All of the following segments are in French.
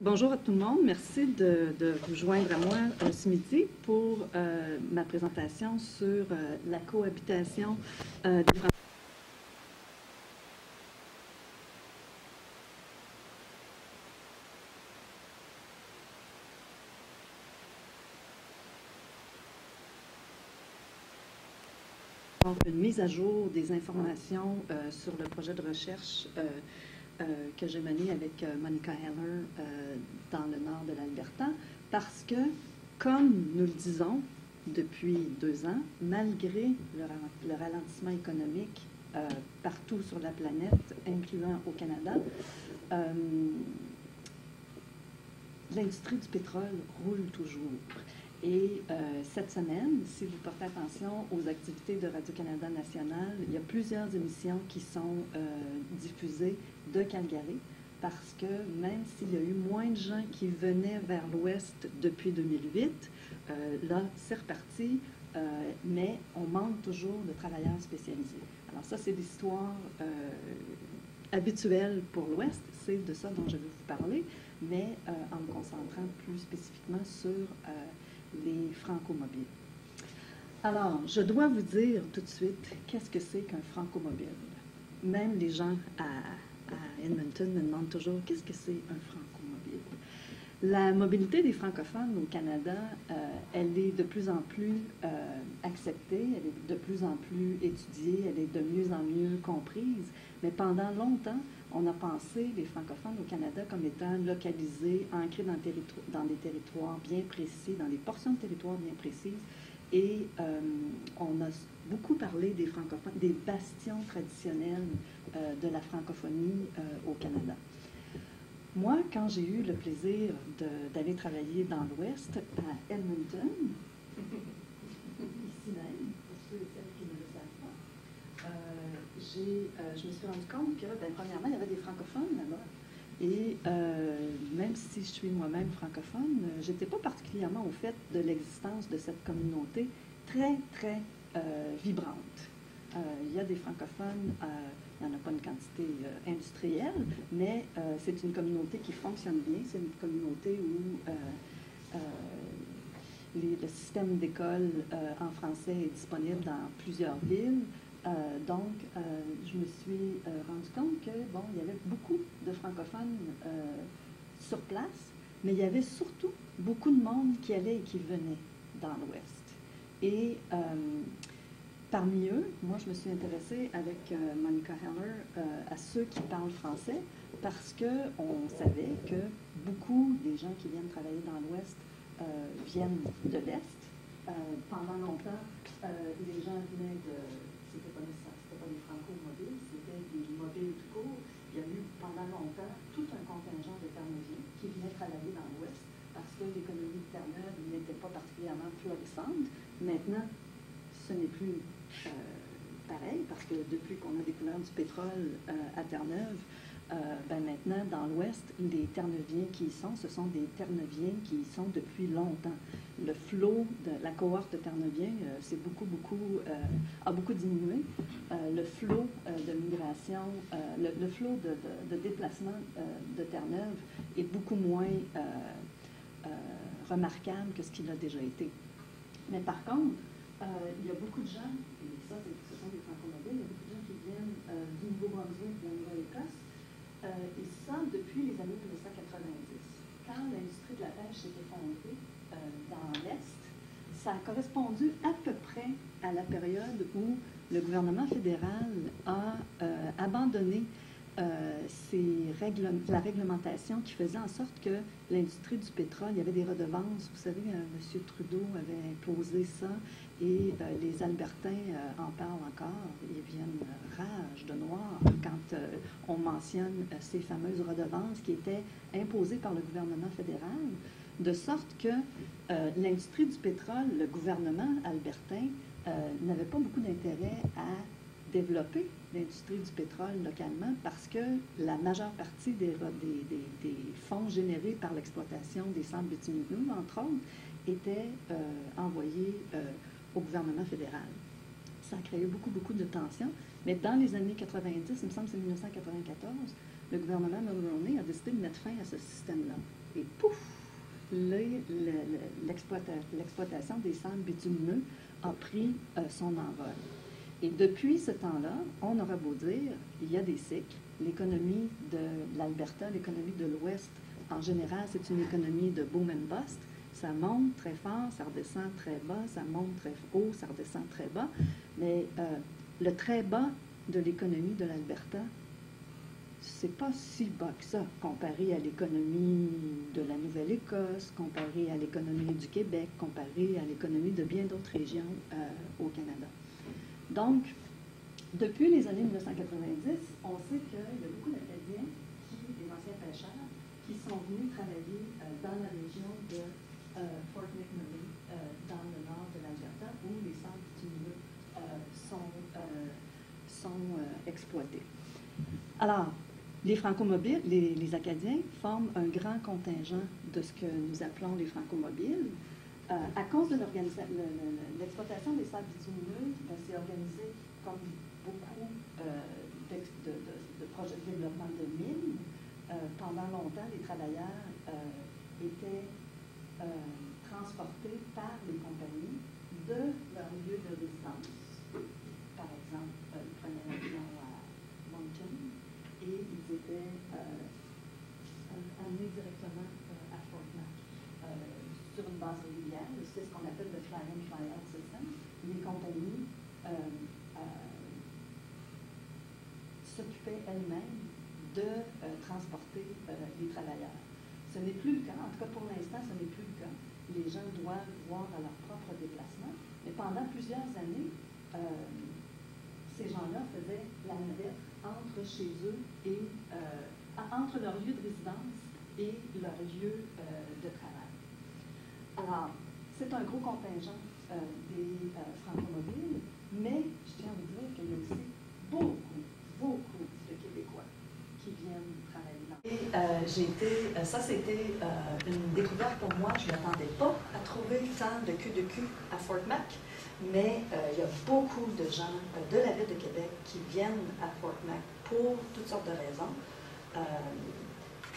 Bonjour à tout le monde. Merci de vous joindre à moi ce midi pour ma présentation sur la cohabitation des une mise à jour des informations sur le projet de recherche que j'ai mené avec Monica Heller dans le nord de l'Alberta, parce que, comme nous le disons depuis 2 ans, malgré le ralentissement économique partout sur la planète, incluant au Canada, l'industrie du pétrole roule toujours. Et cette semaine, si vous portez attention aux activités de Radio-Canada National, il y a plusieurs émissions qui sont diffusées de Calgary, parce que même s'il y a eu moins de gens qui venaient vers l'ouest depuis 2008, là, c'est reparti, mais on manque toujours de travailleurs spécialisés. Alors ça, c'est l'histoire habituelle pour l'ouest, c'est de ça dont je vais vous parler, mais en me concentrant plus spécifiquement sur les franco-mobiles. Alors, je dois vous dire tout de suite, qu'est-ce que c'est qu'un franco-mobile? Même les gens à Edmonton me demandent toujours, qu'est-ce que c'est un franco-mobile? La mobilité des francophones au Canada, elle est de plus en plus acceptée, elle est de plus en plus étudiée, elle est de mieux en mieux comprise, mais pendant longtemps, on a pensé les francophones au Canada comme étant localisés, ancrés dans des territoires bien précis, dans des portions de territoire bien précises, et on a beaucoup parlé des francophones, des bastions traditionnels de la francophonie au Canada. Moi, quand j'ai eu le plaisir d'aller travailler dans l'Ouest, à Edmonton, ici même, pour ceux et celles qui ne le savent pas, je me suis rendu compte que, premièrement, il y avait des francophones là-bas. Et même si je suis moi-même francophone, je n'étais pas particulièrement au fait de l'existence de cette communauté très, très vibrante. Il y a des francophones, il n'y en a pas une quantité industrielle, mais c'est une communauté qui fonctionne bien. C'est une communauté où le système d'école en français est disponible dans plusieurs villes. Donc, je me suis rendu compte que, bon, il y avait beaucoup de francophones sur place, mais il y avait surtout beaucoup de monde qui allait et qui venait dans l'Ouest. Et parmi eux, moi, je me suis intéressée avec Monica Heller à ceux qui parlent français, parce qu'on savait que beaucoup des gens qui viennent travailler dans l'Ouest viennent de l'Est. Pendant longtemps, les gens venaient de... C'était pas des franco-mobiles, c'était des mobiles tout court. Il y a eu pendant longtemps tout un contingent de Terre-Neuviens qui venaient travailler dans l'Ouest parce que l'économie de Terre-Neuve n'était pas particulièrement florissante. Maintenant, ce n'est plus pareil, parce que depuis qu'on a découvert du pétrole à Terre-Neuve, maintenant, dans l'Ouest, les Terre-Neuviens qui y sont, ce sont des Terre-Neuviens qui y sont depuis longtemps. Le flot de la cohorte de Terre-Neuviens a beaucoup diminué. Le flot de migration, le flot de déplacement de Terre-Neuve est beaucoup moins remarquable que ce qu'il a déjà été. Mais par contre, il y a beaucoup de gens, et ça, ce sont des franco-mobiles, il y a beaucoup de gens qui viennent du Nouveau-Brunswick, de la Nouvelle-Écosse, et ça depuis les années 1990. Quand l'industrie de la pêche s'est effondrée dans l'Est, ça a correspondu à peu près à la période où le gouvernement fédéral a abandonné la réglementation qui faisait en sorte que l'industrie du pétrole, il y avait des redevances. Vous savez, M. Trudeau avait imposé ça et les Albertains en parlent encore. Ils viennent rage de noir quand on mentionne ces fameuses redevances qui étaient imposées par le gouvernement fédéral, de sorte que l'industrie du pétrole, le gouvernement albertain, n'avait pas beaucoup d'intérêt à développer l'industrie du pétrole localement parce que la majeure partie des fonds générés par l'exploitation des centres bitumineux, entre autres, étaient envoyés au gouvernement fédéral. Ça a créé beaucoup de tensions, mais dans les années 90, il me semble que c'est 1994, le gouvernement Mulroney a décidé de mettre fin à ce système-là. l'exploitation des sables bitumineux a pris son envol. Et depuis ce temps-là, on aura beau dire, il y a des cycles. L'économie de l'Alberta, l'économie de l'Ouest, en général, c'est une économie de boom and bust. Ça monte très fort, ça redescend très bas, ça monte très haut, ça redescend très bas. Mais le très bas de l'économie de l'Alberta, c'est pas si bas que ça, comparé à l'économie de la Nouvelle-Écosse, comparé à l'économie du Québec, comparé à l'économie de bien d'autres régions au Canada. Donc, depuis les années 1990, on sait qu'il y a beaucoup d'Acadiens, des anciens pêcheurs, qui sont venus travailler dans la région de Fort McMurray, dans le nord de l'Alberta, où les sables bitumineux sont exploités. Alors, les franco-mobiles, les Acadiens, forment un grand contingent de ce que nous appelons les franco-mobiles. À cause de l'exploitation des sables bitumineux, c'est organisé comme beaucoup de projets de développement de mines. Pendant longtemps, les travailleurs étaient transportés par les compagnies de leur lieu de résidence. Par exemple, ils prenaient l'avion à Moncton et ils étaient amenés directement à Fort Mac sur une base régulière. C'est ce qu'on appelle le fly-in, fly-out system. Les compagnies s'occupaient elles-mêmes de transporter les travailleurs. Ce n'est plus le cas, en tout cas pour l'instant, ce n'est plus le cas. Les gens doivent voir à leur propre déplacement. Mais pendant plusieurs années, ces gens-là faisaient la navette entre chez eux et entre leur lieu de résidence et leur lieu de travail. Alors, c'est un gros contingent des franco-mobiles, mais je tiens à vous dire qu'il y a aussi beaucoup de Québécois qui viennent travailler dans. Et ça c'était une découverte pour moi, je ne m'attendais pas à trouver tant de QDQ à Fort Mac, mais il y a beaucoup de gens de la ville de Québec qui viennent à Fort Mac pour toutes sortes de raisons.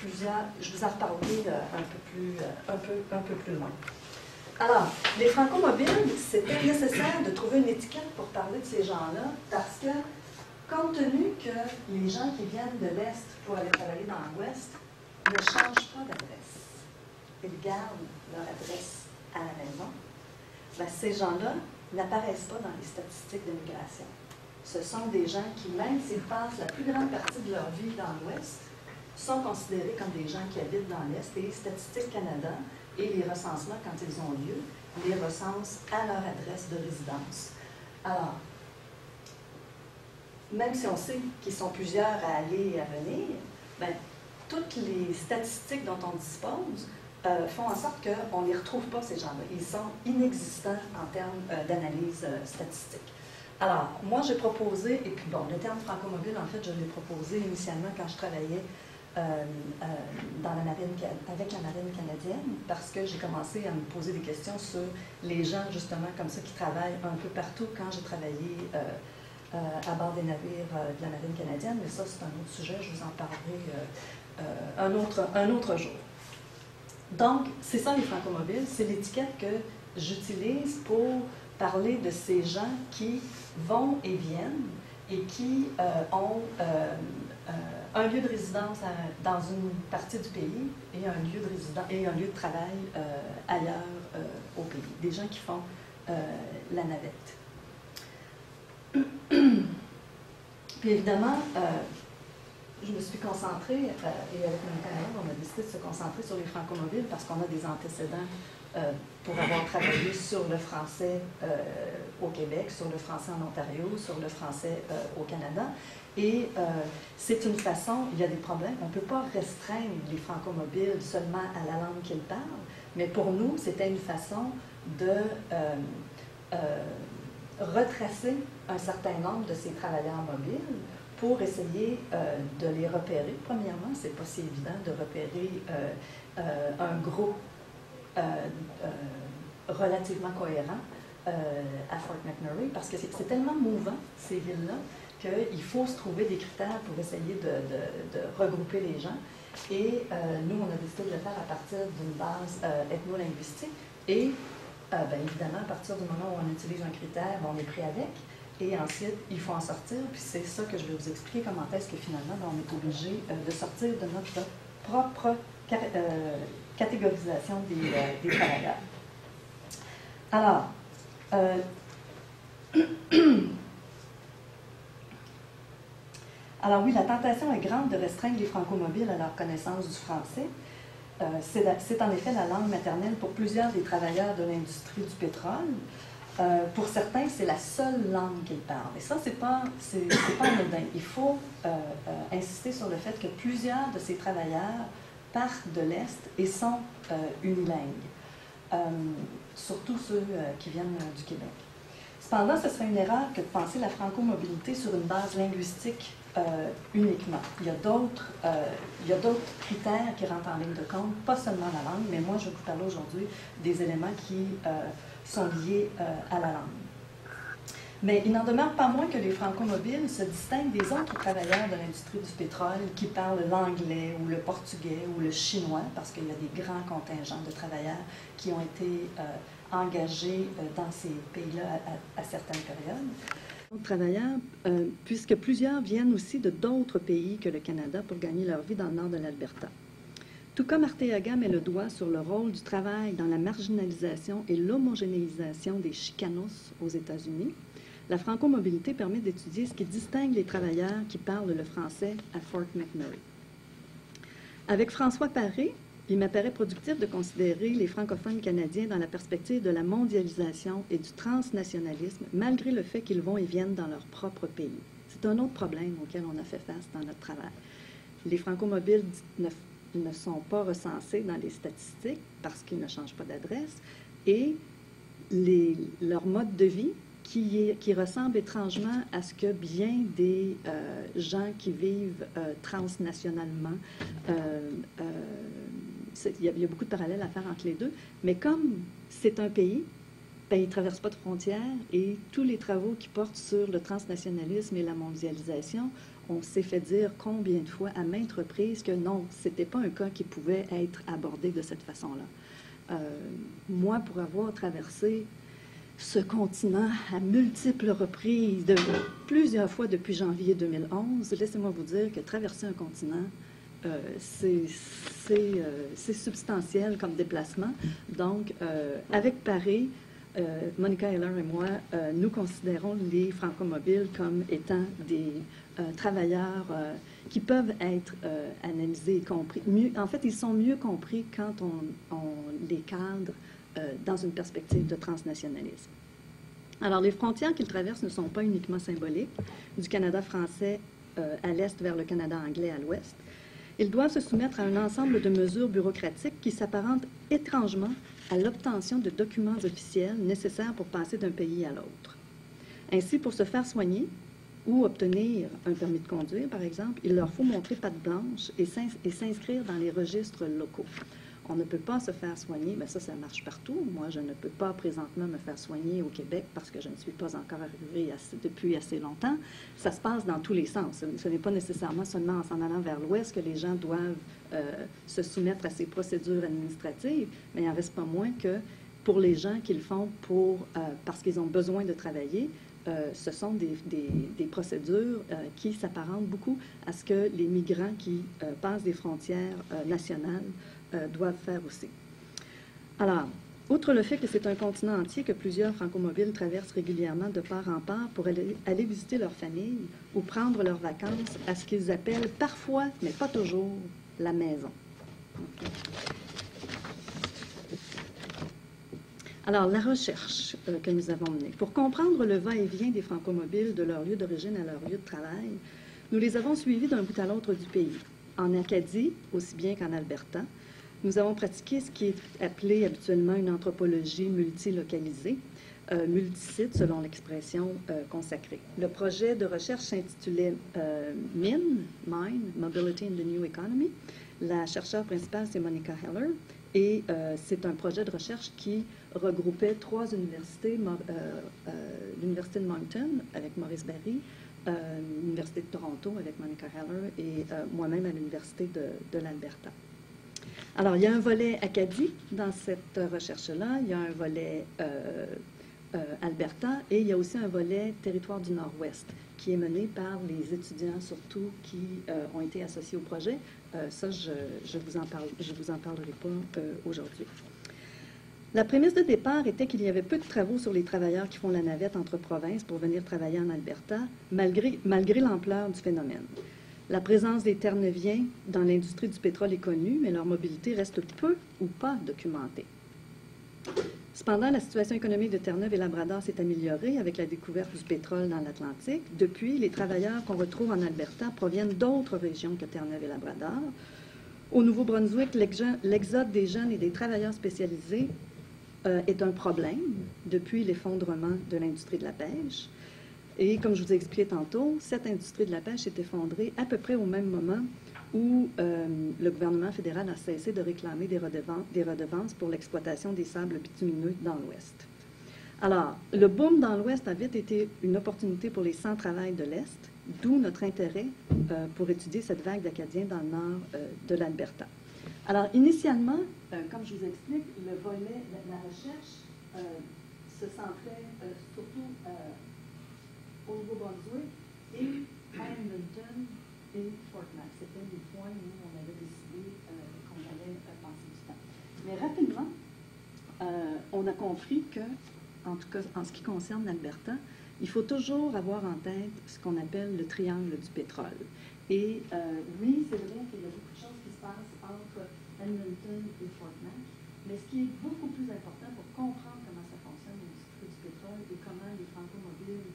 Je vous en reparlerai un peu plus loin. Alors, les franco-mobiles, c'était nécessaire de trouver une étiquette pour parler de ces gens-là, parce que, compte tenu que les gens qui viennent de l'Est pour aller travailler dans l'Ouest ne changent pas d'adresse, ils gardent leur adresse à la maison, ben, ces gens-là n'apparaissent pas dans les statistiques de migration. Ce sont des gens qui, même s'ils passent la plus grande partie de leur vie dans l'Ouest, sont considérés comme des gens qui habitent dans l'Est. Et Statistique Canada et les recensements, quand ils ont lieu, les recensent à leur adresse de résidence. Alors, même si on sait qu'ils sont plusieurs à aller et à venir, ben, toutes les statistiques dont on dispose font en sorte qu'on ne les retrouve pas, ces gens-là. Ils sont inexistants en termes d'analyse statistique. Alors, moi, j'ai proposé, et puis bon, le terme franco-mobile, en fait, je l'ai proposé initialement quand je travaillais avec la marine canadienne, parce que j'ai commencé à me poser des questions sur les gens, justement, comme ça, qui travaillent un peu partout quand j'ai travaillé à bord des navires de la marine canadienne, mais ça, c'est un autre sujet, je vous en parlerai un autre jour. Donc, c'est ça les franco-mobiles, c'est l'étiquette que j'utilise pour parler de ces gens qui vont et viennent et qui ont un lieu de résidence dans une partie du pays et un lieu de travail ailleurs au pays. Des gens qui font la navette. Puis évidemment, je me suis concentrée, et avec mon collègue, on a décidé de se concentrer sur les franco-mobiles parce qu'on a des antécédents pour avoir travaillé sur le français au Québec, sur le français en Ontario, sur le français au Canada. Et c'est une façon, il y a des problèmes, on ne peut pas restreindre les franco-mobiles seulement à la langue qu'ils parlent, mais pour nous, c'était une façon de retracer un certain nombre de ces travailleurs mobiles pour essayer de les repérer. Premièrement, ce n'est pas si évident de repérer un groupe relativement cohérent à Fort McMurray, parce que c'est tellement mouvant, ces villes-là, qu'il faut se trouver des critères pour essayer de regrouper les gens. Et nous, on a décidé de le faire à partir d'une base ethno-linguistique. Et bien évidemment, à partir du moment où on utilise un critère, on est pris avec. Et ensuite, il faut en sortir. Puis c'est ça que je vais vous expliquer, comment est-ce que finalement, on est obligé de sortir de notre propre catégorisation des travailleurs. Alors, alors oui, la tentation est grande de restreindre les franco-mobiles à leur connaissance du français. C'est en effet la langue maternelle pour plusieurs des travailleurs de l'industrie du pétrole. Pour certains, c'est la seule langue qu'ils parlent. Et ça, c'est pas anodin. Il faut insister sur le fait que plusieurs de ces travailleurs partent de l'Est et sont unilingues, surtout ceux qui viennent du Québec. Cependant, ce serait une erreur que de penser la franco-mobilité sur une base linguistique uniquement. Il y a d'autres critères qui rentrent en ligne de compte, pas seulement la langue, mais moi, je vais vous parler aujourd'hui des éléments qui sont liés à la langue. Mais il n'en demeure pas moins que les franco-mobiles se distinguent des autres travailleurs de l'industrie du pétrole qui parlent l'anglais ou le portugais ou le chinois, parce qu'il y a des grands contingents de travailleurs qui ont été engagés dans ces pays-là à certaines périodes. Travailleurs, puisque plusieurs viennent aussi de d'autres pays que le Canada pour gagner leur vie dans le nord de l'Alberta. Tout comme Arteaga met le doigt sur le rôle du travail dans la marginalisation et l'homogénéisation des Chicanos aux États-Unis, la franco-mobilité permet d'étudier ce qui distingue les travailleurs qui parlent le français à Fort McMurray. Avec François Paré, il m'apparaît productif de considérer les francophones canadiens dans la perspective de la mondialisation et du transnationalisme, malgré le fait qu'ils vont et viennent dans leur propre pays. C'est un autre problème auquel on a fait face dans notre travail. Les franco-mobiles ne sont pas recensés dans les statistiques parce qu'ils ne changent pas d'adresse et leur mode de vie qui ressemble étrangement à ce que bien des gens qui vivent transnationalement, il y a beaucoup de parallèles à faire entre les deux, mais comme c'est un pays, ben, ils ne traversent pas de frontières et tous les travaux qui portent sur le transnationalisme et la mondialisation, on s'est fait dire combien de fois, à maintes reprises, que non, ce n'était pas un cas qui pouvait être abordé de cette façon-là. Moi, pour avoir traversé ce continent à multiples reprises, plusieurs fois depuis janvier 2011, laissez-moi vous dire que traverser un continent, c'est substantiel comme déplacement. Donc, avec Paris, Monica Heller et moi, nous considérons les franco-mobiles comme étant des travailleurs qui peuvent être analysés et compris. En fait, ils sont mieux compris quand on les cadre dans une perspective de transnationalisme. Alors, les frontières qu'ils traversent ne sont pas uniquement symboliques, du Canada français à l'est vers le Canada anglais à l'ouest. Ils doivent se soumettre à un ensemble de mesures bureaucratiques qui s'apparentent étrangement à l'obtention de documents officiels nécessaires pour passer d'un pays à l'autre. Ainsi, pour se faire soigner ou obtenir un permis de conduire, par exemple, il leur faut montrer patte blanche et s'inscrire dans les registres locaux. On ne peut pas se faire soigner, mais ça marche partout. Moi, je ne peux pas présentement me faire soigner au Québec parce que je ne suis pas encore arrivée depuis assez longtemps. Ça se passe dans tous les sens. Ce n'est pas nécessairement seulement en s'en allant vers l'ouest que les gens doivent se soumettre à ces procédures administratives, mais il n'en reste pas moins que pour les gens qui le font parce qu'ils ont besoin de travailler, ce sont des procédures qui s'apparentent beaucoup à ce que les migrants qui passent des frontières nationales doivent faire aussi. Alors, outre le fait que c'est un continent entier que plusieurs franco-mobiles traversent régulièrement de part en part pour aller visiter leur famille ou prendre leurs vacances à ce qu'ils appellent parfois, mais pas toujours, la maison. Okay. Alors, la recherche que nous avons menée. Pour comprendre le va-et-vient des franco-mobiles de leur lieu d'origine à leur lieu de travail, nous les avons suivis d'un bout à l'autre du pays. En Acadie, aussi bien qu'en Alberta, nous avons pratiqué ce qui est appelé habituellement une anthropologie multilocalisée, multisite selon l'expression consacrée. Le projet de recherche s'intitulait Mine, Mobility in the New Economy. La chercheure principale, c'est Monica Heller, et c'est un projet de recherche qui regroupait 3 universités, l'Université de Moncton avec Maurice Barry, l'Université de Toronto avec Monica Heller et moi-même à l'Université de l'Alberta. Alors, il y a un volet Acadie dans cette recherche-là, il y a un volet Alberta et il y a aussi un volet Territoire du Nord-Ouest qui est mené par les étudiants surtout qui ont été associés au projet. Ça, je vous en parlerai pas aujourd'hui. La prémisse de départ était qu'il y avait peu de travaux sur les travailleurs qui font la navette entre provinces pour venir travailler en Alberta, malgré l'ampleur du phénomène. La présence des Terre-Neuviens dans l'industrie du pétrole est connue, mais leur mobilité reste peu ou pas documentée. Cependant, la situation économique de Terre-Neuve et Labrador s'est améliorée avec la découverte du pétrole dans l'Atlantique. Depuis, les travailleurs qu'on retrouve en Alberta proviennent d'autres régions que Terre-Neuve et Labrador. Au Nouveau-Brunswick, l'exode des jeunes et des travailleurs spécialisés est un problème depuis l'effondrement de l'industrie de la pêche. Et comme je vous ai expliqué tantôt, cette industrie de la pêche s'est effondrée à peu près au même moment où le gouvernement fédéral a cessé de réclamer des redevances pour l'exploitation des sables bitumineux dans l'Ouest. Alors, le boom dans l'Ouest a vite été une opportunité pour les sans-travail de l'Est, d'où notre intérêt pour étudier cette vague d'Acadiens dans le nord de l'Alberta. Alors, initialement, comme je vous explique, le volet, la recherche se centrait surtout au Nouveau-Brunswick et à Edmonton et Fort Mac. C'était les points où on avait décidé qu'on allait passer du temps. Mais rapidement, on a compris que, en tout cas en ce qui concerne l'Alberta, il faut toujours avoir en tête ce qu'on appelle le triangle du pétrole. Et oui, c'est vrai qu'il y a beaucoup de choses qui se passent entre Edmonton et Fort Mac, mais ce qui est beaucoup plus important pour comprendre comment ça fonctionne l'industrie du pétrole et comment les franco-mobiles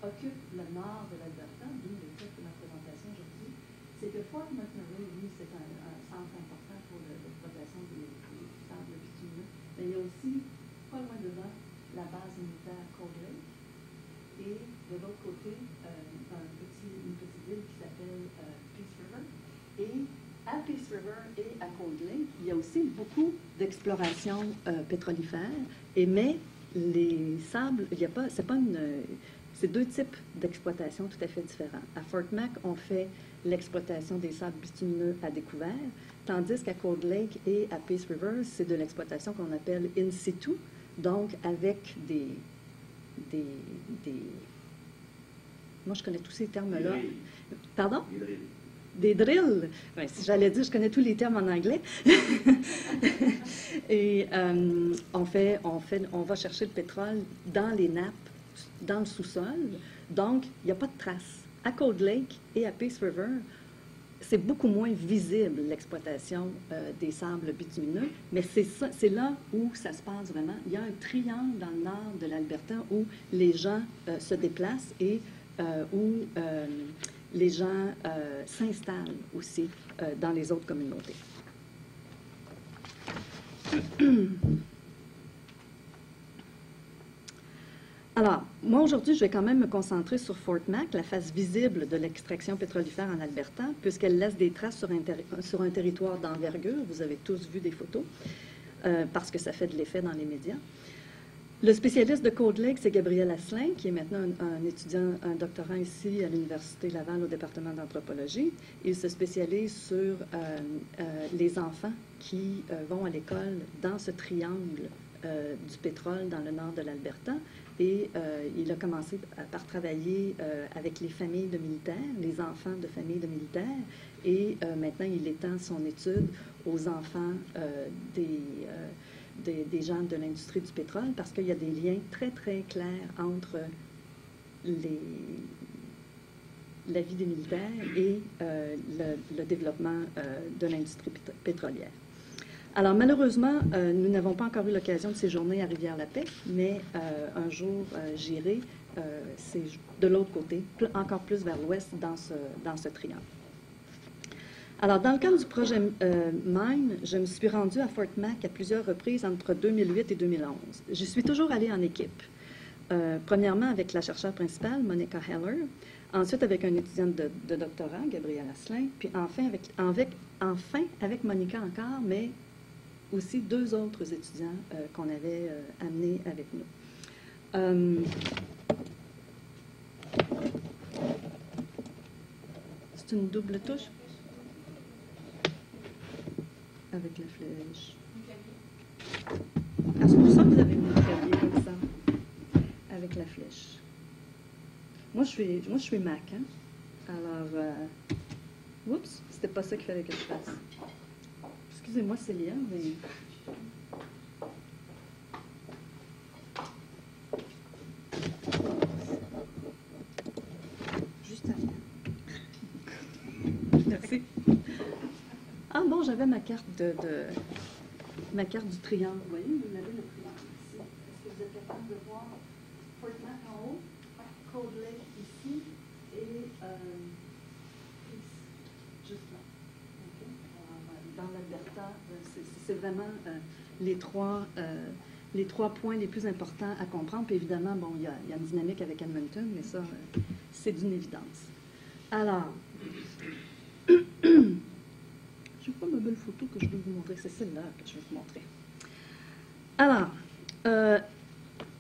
occupent le nord de l'Alberta, d'où le fait de ma présentation aujourd'hui, c'est que Fort McMurray, oui, c'est un centre important pour l'exploitation des sables bitumineux, mais il y a aussi, pas loin de là, la base militaire Cold Lake, et de l'autre côté, une petite ville qui s'appelle Peace River. Et à Peace River et à Cold Lake, il y a aussi beaucoup d'exploration pétrolifère, mais les sables, il y a pas, c'est deux types d'exploitation tout à fait différents. À Fort Mac, on fait l'exploitation des sables bitumineux à découvert, tandis qu'à Cold Lake et à Peace River, c'est de l'exploitation qu'on appelle in situ, donc avec des moi, je connais tous ces termes-là. Pardon? Des drills. Ouais, si j'allais dire, je connais tous les termes en anglais. Et on va chercher le pétrole dans les nappes, dans le sous-sol. Donc, il n'y a pas de traces. À Cold Lake et à Peace River, c'est beaucoup moins visible l'exploitation des sables bitumineux, mais c'est là où ça se passe vraiment. Il y a un triangle dans le nord de l'Alberta où les gens se déplacent et où les gens s'installent aussi dans les autres communautés. Alors, moi aujourd'hui, je vais quand même me concentrer sur Fort Mac, la face visible de l'extraction pétrolifère en Alberta, puisqu'elle laisse des traces sur un territoire d'envergure. Vous avez tous vu des photos, parce que ça fait de l'effet dans les médias. Le spécialiste de Cold Lake, c'est Gabriel Asselin, qui est maintenant un étudiant, un doctorant ici à l'Université Laval au département d'anthropologie. Il se spécialise sur les enfants qui vont à l'école dans ce triangle du pétrole dans le nord de l'Alberta. Et il a commencé par travailler avec les familles de militaires, les enfants de familles de militaires. Et maintenant, il étend son étude aux enfants des gens de l'industrie du pétrole parce qu'il y a des liens très, très clairs entre la vie des militaires et le développement de l'industrie pétrolière. Alors, malheureusement, nous n'avons pas encore eu l'occasion de séjourner à Rivière-la-Paix, mais un jour, j'irai, c'est de l'autre côté, encore plus vers l'ouest dans ce triangle. Alors, dans le cadre du projet MINE, je me suis rendue à Fort Mac à plusieurs reprises entre 2008 et 2011. Je suis toujours allée en équipe. Premièrement, avec la chercheure principale, Monica Heller. Ensuite, avec un étudiant de doctorat, Gabriel Asselin. Puis enfin, avec Monica encore, mais aussi deux autres étudiants qu'on avait amenés avec nous. C'est une double touche? Avec la flèche. Ah, c'est pour ça que vous avez mis le clavier comme ça, avec la flèche. Moi, je suis Mac, hein? Alors, oups, c'était pas ça qu'il fallait que je fasse. Excusez-moi, Célia, mais... Juste avant. Merci. Ah bon, j'avais ma carte ma carte du triangle. Vous voyez, vous avez le triangle ici. Est-ce que vous êtes capable de voir Fort Mac en haut, Cold Lake ici et juste là. Okay. Alors, dans l'Alberta, c'est vraiment les trois points les plus importants à comprendre. Puis évidemment, bon, il y a une dynamique avec Edmonton, mais ça, c'est d'une évidence. Alors, je n'ai pas ma belle photo que je veux vous montrer. C'est celle-là que je vais vous montrer. Alors,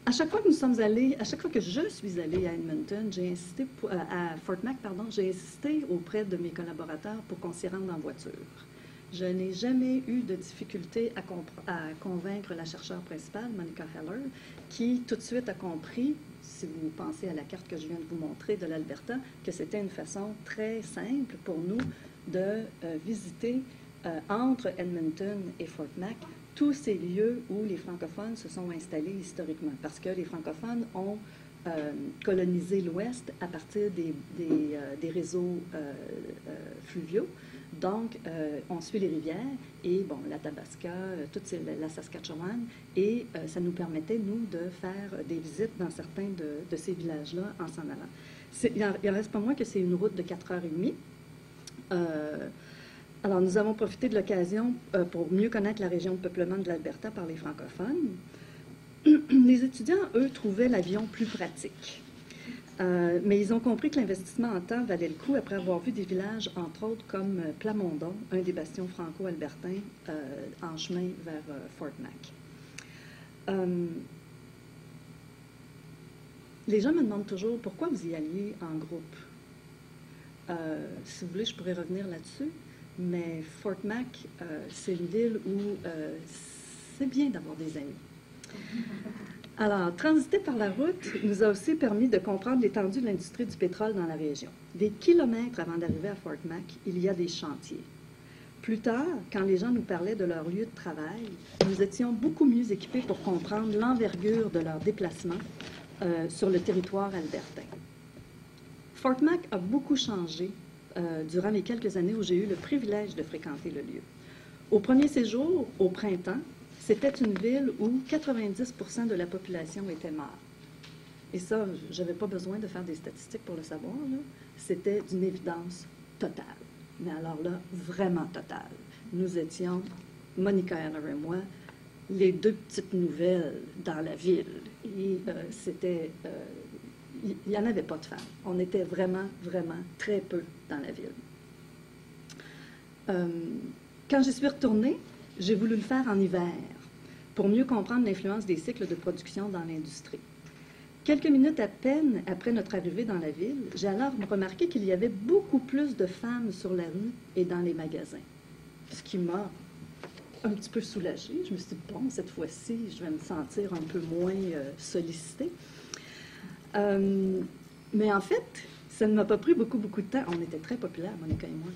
à chaque fois que nous sommes allés, à chaque fois que je suis allée à Edmonton, j'ai insisté à Fort Mac, pardon, j'ai insisté auprès de mes collaborateurs pour qu'on s'y rende en voiture. Je n'ai jamais eu de difficulté à convaincre la chercheure principale, Monica Heller, qui tout de suite a compris, si vous pensez à la carte que je viens de vous montrer de l'Alberta, que c'était une façon très simple pour nous de visiter entre Edmonton et Fort Mac tous ces lieux où les francophones se sont installés historiquement, parce que les francophones ont colonisé l'Ouest à partir des réseaux fluviaux. Donc, on suit les rivières et, bon, l'Athabasca, toute la Saskatchewan, et ça nous permettait, nous, de faire des visites dans certains de ces villages-là en s'en allant. Il en reste pas moins que c'est une route de 4h30. Alors, nous avons profité de l'occasion pour mieux connaître la région de peuplement de l'Alberta par les francophones. Les étudiants, eux, trouvaient l'avion plus pratique. Mais ils ont compris que l'investissement en temps valait le coup après avoir vu des villages, entre autres, comme Plamondon, un des bastions franco-albertains en chemin vers Fort Mac. Les gens me demandent toujours pourquoi vous y alliez en groupe. Si vous voulez, je pourrais revenir là-dessus, mais Fort Mac, c'est une ville où c'est bien d'avoir des amis. Alors, transiter par la route nous a aussi permis de comprendre l'étendue de l'industrie du pétrole dans la région. Des kilomètres avant d'arriver à Fort Mac, il y a des chantiers. Plus tard, quand les gens nous parlaient de leur lieu de travail, nous étions beaucoup mieux équipés pour comprendre l'envergure de leur déplacement sur le territoire albertain. Fort Mac a beaucoup changé durant les quelques années où j'ai eu le privilège de fréquenter le lieu. Au premier séjour, au printemps, c'était une ville où 90% de la population était mâle. Et ça, je n'avais pas besoin de faire des statistiques pour le savoir. C'était d'une évidence totale. Mais alors là, vraiment totale. Nous étions, Monica Heller et moi, les deux petites nouvelles dans la ville. Et c'était... il n'y en avait pas de femmes. On était vraiment, vraiment très peu dans la ville. Quand j'y suis retournée, j'ai voulu le faire en hiver pour mieux comprendre l'influence des cycles de production dans l'industrie. Quelques minutes à peine après notre arrivée dans la ville, j'ai alors remarqué qu'il y avait beaucoup plus de femmes sur la rue et dans les magasins, ce qui m'a un petit peu soulagée. Je me suis dit, bon, cette fois-ci, je vais me sentir un peu moins sollicitée. Mais en fait, ça ne m'a pas pris beaucoup de temps. On était très populaires, Monica et moi.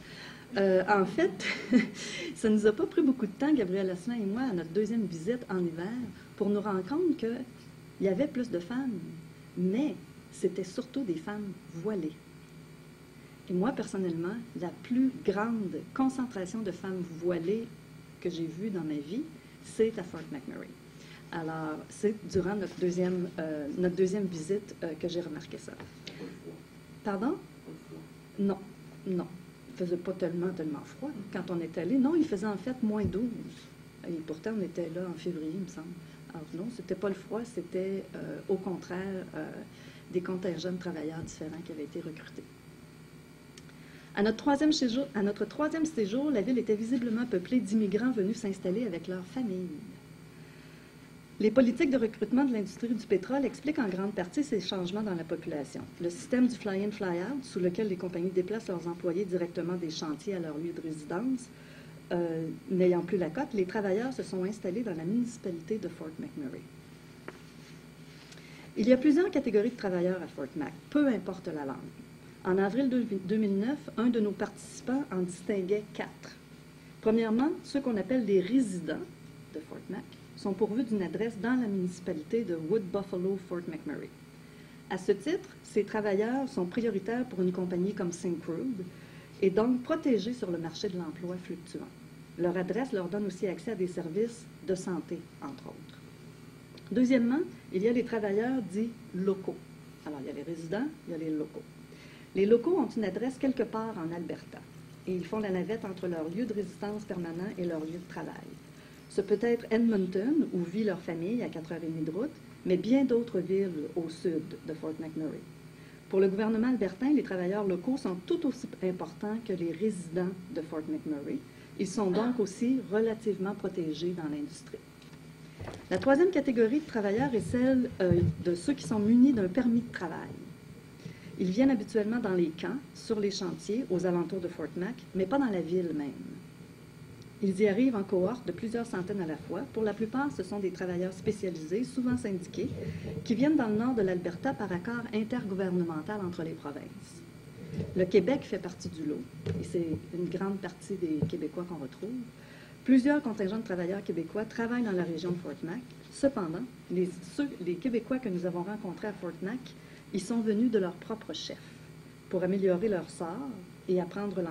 En fait, ça ne nous a pas pris beaucoup de temps, Gabriel Asselin et moi, à notre deuxième visite en hiver, pour nous rendre compte qu'il y avait plus de femmes, mais c'était surtout des femmes voilées. Et moi, personnellement, la plus grande concentration de femmes voilées que j'ai vue dans ma vie, c'est à Fort McMurray. Alors, c'est durant notre deuxième visite que j'ai remarqué ça. Pardon? Non, non. Il ne faisait pas tellement froid quand on est allé. Non, il faisait en fait moins 12. Et pourtant, on était là en février, il me semble. Alors non, ce n'était pas le froid, c'était au contraire des contingents de travailleurs différents qui avaient été recrutés. À notre troisième séjour, la ville était visiblement peuplée d'immigrants venus s'installer avec leurs familles. Les politiques de recrutement de l'industrie du pétrole expliquent en grande partie ces changements dans la population. Le système du fly-in, fly-out, sous lequel les compagnies déplacent leurs employés directement des chantiers à leur lieu de résidence, n'ayant plus la cote, les travailleurs se sont installés dans la municipalité de Fort McMurray. Il y a plusieurs catégories de travailleurs à Fort Mac, peu importe la langue. En avril 2009, un de nos participants en distinguait 4. Premièrement, ceux qu'on appelle les résidents de Fort Mac sont pourvus d'une adresse dans la municipalité de Wood Buffalo Fort McMurray. À ce titre, ces travailleurs sont prioritaires pour une compagnie comme Syncrude et donc protégés sur le marché de l'emploi fluctuant. Leur adresse leur donne aussi accès à des services de santé, entre autres. Deuxièmement, il y a les travailleurs dits locaux. Alors, il y a les résidents, il y a les locaux. Les locaux ont une adresse quelque part en Alberta et ils font la navette entre leur lieu de résidence permanent et leur lieu de travail. Ce peut être Edmonton, où vit leur famille à 4h30 de route, mais bien d'autres villes au sud de Fort McMurray. Pour le gouvernement albertain, les travailleurs locaux sont tout aussi importants que les résidents de Fort McMurray. Ils sont donc aussi relativement protégés dans l'industrie. La troisième catégorie de travailleurs est celle de ceux qui sont munis d'un permis de travail. Ils viennent habituellement dans les camps, sur les chantiers, aux alentours de Fort Mac, mais pas dans la ville même. Ils y arrivent en cohorte de plusieurs centaines à la fois. Pour la plupart, ce sont des travailleurs spécialisés, souvent syndiqués, qui viennent dans le nord de l'Alberta par accord intergouvernemental entre les provinces. Le Québec fait partie du lot, et c'est une grande partie des Québécois qu'on retrouve. Plusieurs contingents de travailleurs québécois travaillent dans la région de Fort Mac. Cependant, les Québécois que nous avons rencontrés à Fort Mac, ils sont venus de leur propre chef pour améliorer leur sort et apprendre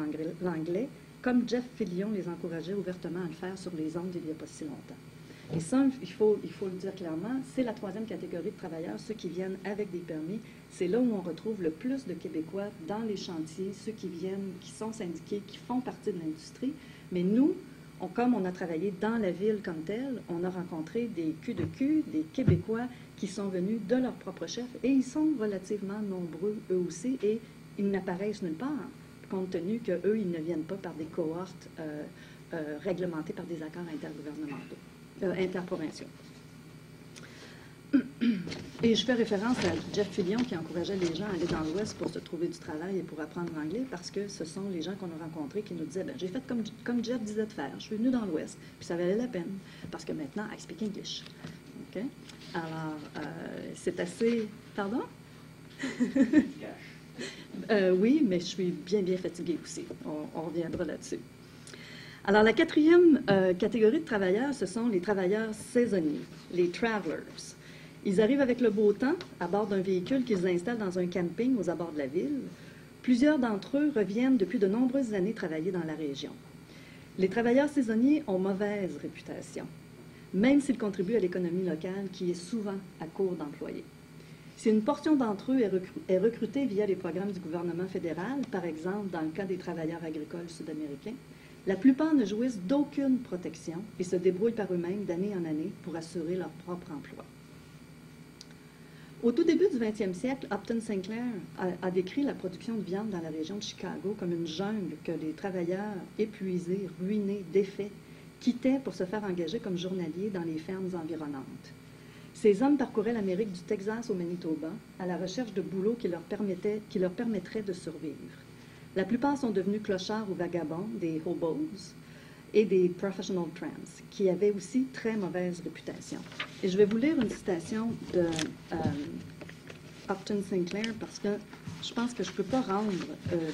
l'anglais, comme Jeff Fillion les encourageait ouvertement à le faire sur les ondes il n'y a pas si longtemps. Et ça, il faut le dire clairement, c'est la troisième catégorie de travailleurs, ceux qui viennent avec des permis. C'est là où on retrouve le plus de Québécois dans les chantiers, ceux qui viennent, qui sont syndiqués, qui font partie de l'industrie. Mais nous, comme on a travaillé dans la ville comme telle, on a rencontré des cul-de-cul, des Québécois qui sont venus de leur propre chef, et ils sont relativement nombreux eux aussi, et ils n'apparaissent nulle part, compte tenu qu'eux, ils ne viennent pas par des cohortes réglementées par des accords interprovinciaux. Et je fais référence à Jeff Fillion qui encourageait les gens à aller dans l'Ouest pour se trouver du travail et pour apprendre l'anglais, parce que ce sont les gens qu'on a rencontrés qui nous disaient « j'ai fait comme Jeff disait de faire, je suis venu dans l'Ouest, puis ça valait la peine, parce que maintenant, I speak English. Okay? » Alors, c'est assez... Pardon? Oui, mais je suis bien fatiguée aussi. On reviendra là-dessus. Alors, la quatrième catégorie de travailleurs, ce sont les travailleurs saisonniers, les travelers. Ils arrivent avec le beau temps à bord d'un véhicule qu'ils installent dans un camping aux abords de la ville. Plusieurs d'entre eux reviennent depuis de nombreuses années travailler dans la région. Les travailleurs saisonniers ont mauvaise réputation, même s'ils contribuent à l'économie locale qui est souvent à court d'employés. Si une portion d'entre eux est recrutée via les programmes du gouvernement fédéral, par exemple dans le cas des travailleurs agricoles sud-américains, la plupart ne jouissent d'aucune protection et se débrouillent par eux-mêmes d'année en année pour assurer leur propre emploi. Au tout début du 20e siècle, Upton Sinclair a décrit la production de viande dans la région de Chicago comme une jungle que les travailleurs épuisés, ruinés, défaits, quittaient pour se faire engager comme journaliers dans les fermes environnantes. Ces hommes parcouraient l'Amérique du Texas au Manitoba à la recherche de boulots qui leur permettraient de survivre. La plupart sont devenus clochards ou vagabonds, des hobos, et des professional tramps, qui avaient aussi très mauvaise réputation. Et je vais vous lire une citation de Upton Sinclair, parce que je pense que je ne peux pas rendre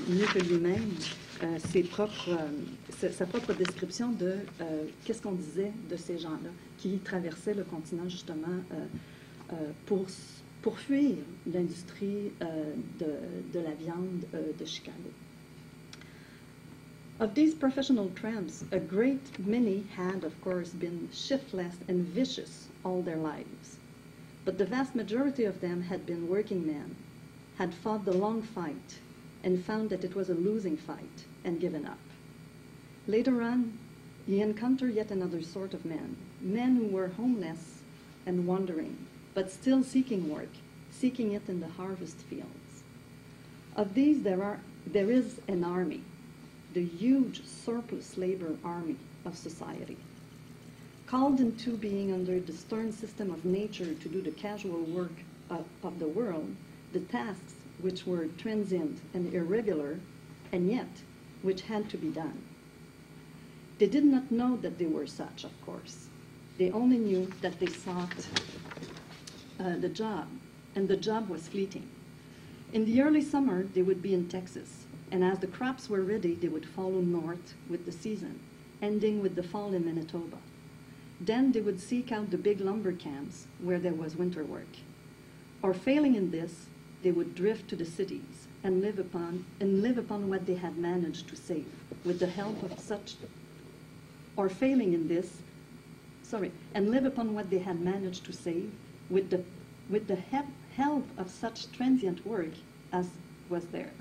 mieux que lui-même sa propre description de qu'est-ce qu'on disait de ces gens-là qui traversaient le continent justement pour fuir l'industrie de la viande de Chicago. Of these professional tramps, a great many had, of course, been shiftless and vicious all their lives. But the vast majority of them had been working men, had fought the long fight, and found that it was a losing fight, and given up. Later on, ye encounter yet another sort of men who were homeless and wandering, but still seeking work, seeking it in the harvest fields. Of these there is an army, the huge surplus labor army of society. called into being under the stern system of nature to do the casual work of the world, the tasks which were transient and irregular, and yet which had to be done. They did not know that they were such, of course. They only knew that they sought the job, and the job was fleeting. In the early summer, they would be in Texas, and as the crops were ready, they would follow north with the season, ending with the fall in Manitoba. Then they would seek out the big lumber camps where there was winter work. Or failing in this, they would drift to the cities and live upon what they had managed to save with the help of such, or failing in this, and live upon what they had managed to save with the help of such transient work as was there.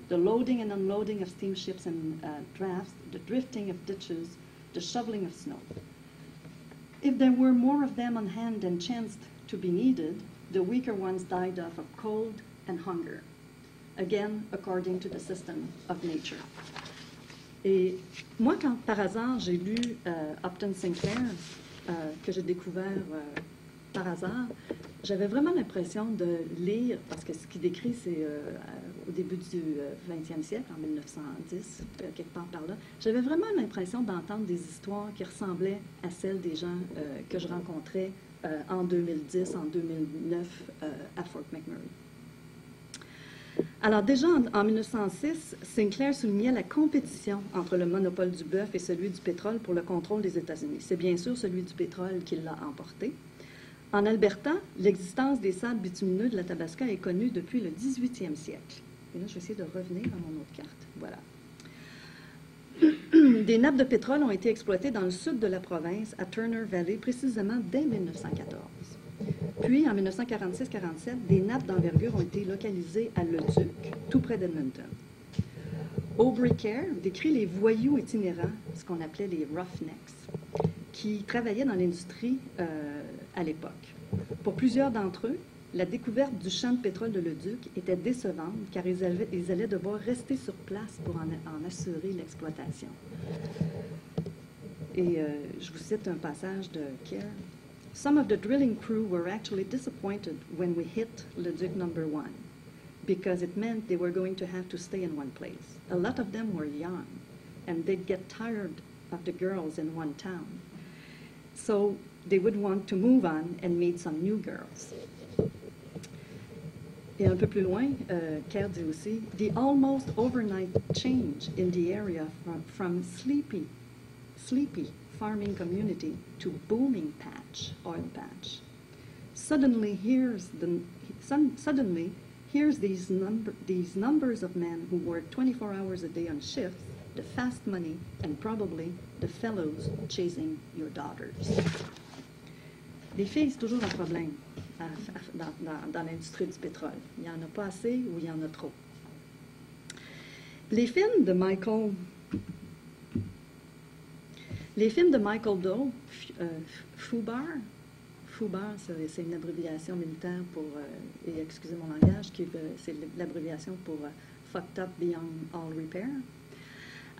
The loading and unloading of steamships and drafts, the drifting of ditches, the shoveling of snow. If there were more of them on hand than chanced to be needed, the weaker ones died off of cold and hunger, again according to the system of nature. Et moi, quand par hasard j'ai lu Upton Sinclair, que j'ai découvert par hasard, j'avais vraiment l'impression de lire, parce que ce qu'il décrit, c'est au début du 20e siècle, en 1910, quelque part par là, j'avais vraiment l'impression d'entendre des histoires qui ressemblaient à celles des gens que je rencontrais en 2010, en 2009 à Fort McMurray. Alors déjà en 1906, Sinclair soulignait la compétition entre le monopole du bœuf et celui du pétrole pour le contrôle des États-Unis. C'est bien sûr celui du pétrole qui l'a emporté. En Alberta, l'existence des sables bitumineux de l'Athabasca est connue depuis le 18e siècle. Et là, je vais essayer de revenir à mon autre carte. Voilà. Des nappes de pétrole ont été exploitées dans le sud de la province, à Turner Valley, précisément dès 1914. Puis, en 1946-47, des nappes d'envergure ont été localisées à Leduc, tout près d'Edmonton. Aubrey Kerr décrit les voyous itinérants, ce qu'on appelait les roughnecks, qui travaillaient dans l'industrie à l'époque. Pour plusieurs d'entre eux, la découverte du champ de pétrole de Leduc était décevante car ils allaient devoir rester sur place pour en assurer l'exploitation. Et je vous cite un passage de Kerr. Some of the drilling crew were actually disappointed when we hit Leduc number 1 because it meant they were going to have to stay in one place. A lot of them were young and they'd get tired of the girls in one town. So they would want to move on and meet some new girls. Et un peu plus loin, Kerr dit aussi, the almost overnight change in the area from sleepy farming community to booming oil patch. Suddenly, here's these numbers of men who work 24 hours a day on shift, the fast money, and probably the fellows chasing your daughters. Les filles, c'est toujours un problème dans l'industrie du pétrole. Il n'y en a pas assez ou il y en a trop. Les films de Michael Doe, FUBAR, c'est une abréviation militaire pour, et excusez mon langage, c'est l'abréviation pour Fucked Up Beyond All Repair.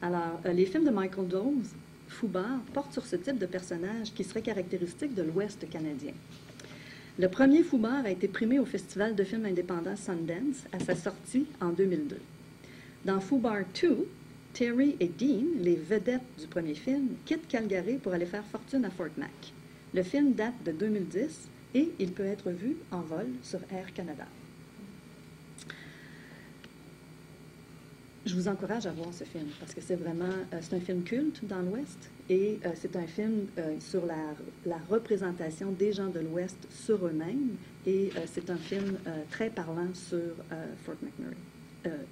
Alors, les films de Michael Doe, FUBAR, portent sur ce type de personnage qui serait caractéristique de l'Ouest canadien. Le premier FUBAR a été primé au Festival de films indépendants Sundance à sa sortie en 2002. Dans FUBAR 2, Terry et Dean, les vedettes du premier film, quittent Calgary pour aller faire fortune à Fort Mac. Le film date de 2010 et il peut être vu en vol sur Air Canada. Je vous encourage à voir ce film parce que c'est un film culte dans l'Ouest et c'est un film sur la représentation des gens de l'Ouest sur eux-mêmes et c'est un film très parlant sur Fort McMurray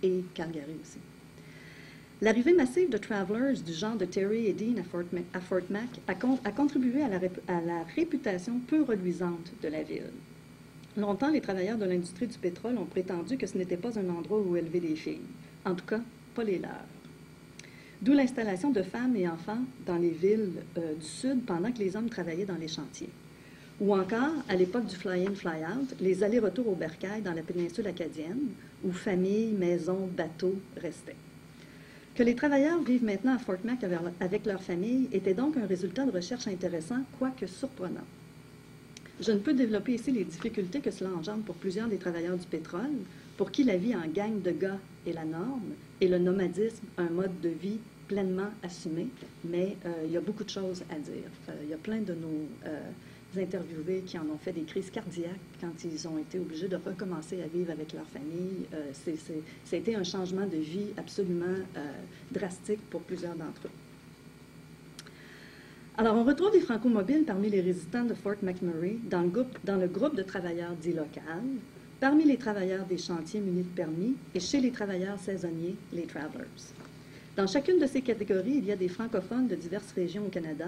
et Calgary aussi. L'arrivée massive de travelers du genre de Terry et Dean à Fort Mac a contribué à la réputation peu reluisante de la ville. Longtemps, les travailleurs de l'industrie du pétrole ont prétendu que ce n'était pas un endroit où élever des filles. En tout cas, pas les leurs. D'où l'installation de femmes et enfants dans les villes du Sud pendant que les hommes travaillaient dans les chantiers. Ou encore, à l'époque du fly-in, fly-out, les allers-retours au bercail dans la péninsule acadienne, où familles, maisons, bateaux restaient. Que les travailleurs vivent maintenant à Fort Mac avec leur famille était donc un résultat de recherche intéressant, quoique surprenant. Je ne peux développer ici les difficultés que cela engendre pour plusieurs des travailleurs du pétrole, pour qui la vie en gang de gars est la norme et le nomadisme un mode de vie pleinement assumé, mais il y a beaucoup de choses à dire. Il y a plein de nos interviewés qui en ont fait des crises cardiaques quand ils ont été obligés de recommencer à vivre avec leur famille. Ça a été un changement de vie absolument drastique pour plusieurs d'entre eux. Alors, on retrouve des franco-mobiles parmi les résistants de Fort McMurray dans le groupe de travailleurs dits local, parmi les travailleurs des chantiers munis de permis et chez les travailleurs saisonniers, les travelers. Dans chacune de ces catégories, il y a des francophones de diverses régions au Canada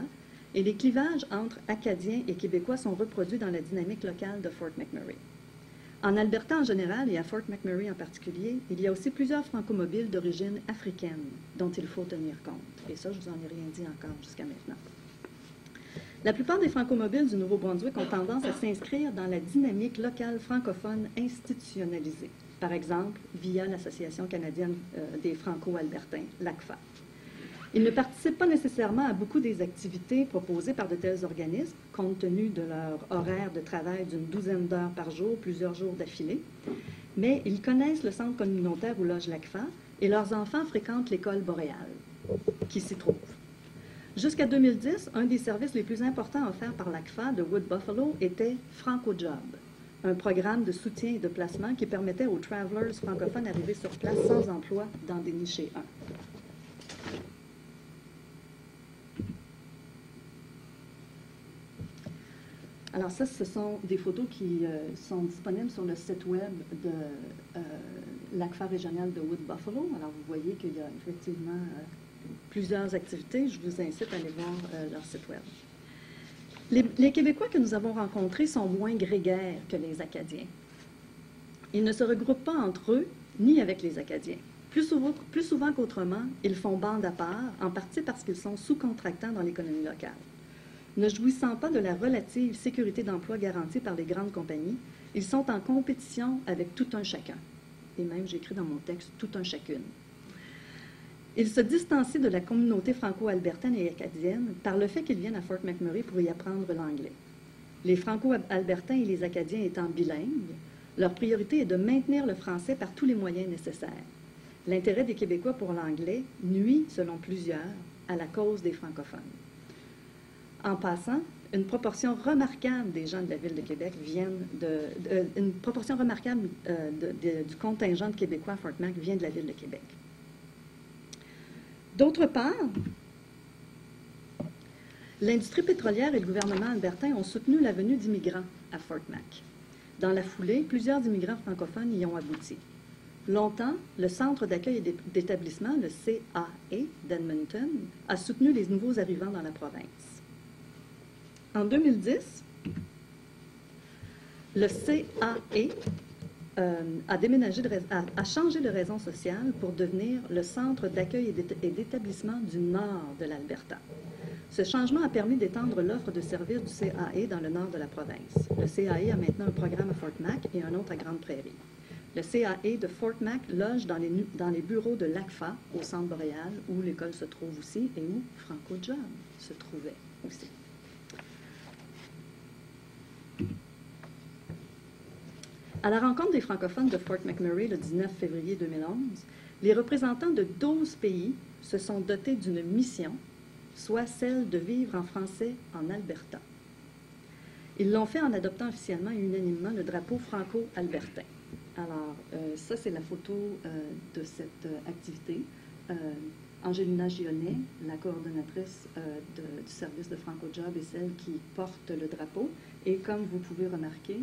et les clivages entre Acadiens et Québécois sont reproduits dans la dynamique locale de Fort McMurray. En Alberta en général et à Fort McMurray en particulier, il y a aussi plusieurs franco-mobiles d'origine africaine dont il faut tenir compte. Et ça, je ne vous en ai rien dit encore jusqu'à maintenant. La plupart des franco-mobiles du Nouveau-Brunswick ont tendance à s'inscrire dans la dynamique locale francophone institutionnalisée, par exemple via l'Association canadienne des franco-albertains, l'ACFA. Ils ne participent pas nécessairement à beaucoup des activités proposées par de tels organismes, compte tenu de leur horaire de travail d'une douzaine d'heures par jour, plusieurs jours d'affilée, mais ils connaissent le centre communautaire où loge l'ACFA et leurs enfants fréquentent l'école boréale qui s'y trouve. Jusqu'à 2010, un des services les plus importants offerts par l'ACFA de Wood Buffalo était FrancoJob, un programme de soutien et de placement qui permettait aux travelers francophones d'arriver sur place sans emploi d'en dénicher un. Alors ça, ce sont des photos qui sont disponibles sur le site web de l'ACFA régionale de Wood Buffalo. Alors vous voyez qu'il y a effectivement plusieurs activités. Je vous incite à aller voir leur site web. Les Québécois que nous avons rencontrés sont moins grégaires que les Acadiens. Ils ne se regroupent pas entre eux, ni avec les Acadiens. Plus souvent qu'autrement, ils font bande à part, en partie parce qu'ils sont sous-contractants dans l'économie locale. Ne jouissant pas de la relative sécurité d'emploi garantie par les grandes compagnies, ils sont en compétition avec tout un chacun. Et même, j'écris dans mon texte, tout un chacune. Ils se distancient de la communauté franco-albertaine et acadienne par le fait qu'ils viennent à Fort McMurray pour y apprendre l'anglais. Les franco-albertains et les acadiens étant bilingues, leur priorité est de maintenir le français par tous les moyens nécessaires. L'intérêt des Québécois pour l'anglais nuit, selon plusieurs, à la cause des francophones. En passant, une proportion remarquable des gens de la Ville de Québec viennent une proportion remarquable du contingent de Québécois à Fort Mac vient de la Ville de Québec. D'autre part, l'industrie pétrolière et le gouvernement albertain ont soutenu la venue d'immigrants à Fort Mac. Dans la foulée, plusieurs immigrants francophones y ont abouti. Longtemps, le Centre d'accueil et d'établissement, le CAE d'Edmonton, a soutenu les nouveaux arrivants dans la province. En 2010, le CAE a changé de raison sociale pour devenir le Centre d'accueil et d'établissement du nord de l'Alberta. Ce changement a permis d'étendre l'offre de services du CAE dans le nord de la province. Le CAE a maintenant un programme à Fort Mac et un autre à Grande Prairie. Le CAE de Fort Mac loge dans les bureaux de l'ACFA au centre boréal, où l'école se trouve aussi et où FrancoJob se trouvait aussi. À la rencontre des francophones de Fort McMurray le 19 février 2011, les représentants de 12 pays se sont dotés d'une mission, soit celle de vivre en français en Alberta. Ils l'ont fait en adoptant officiellement et unanimement le drapeau franco-albertain. Alors, ça, c'est la photo de cette activité. Angelina Gionnet, la coordonnatrice du service de FrancoJob, est celle qui porte le drapeau. Et comme vous pouvez remarquer,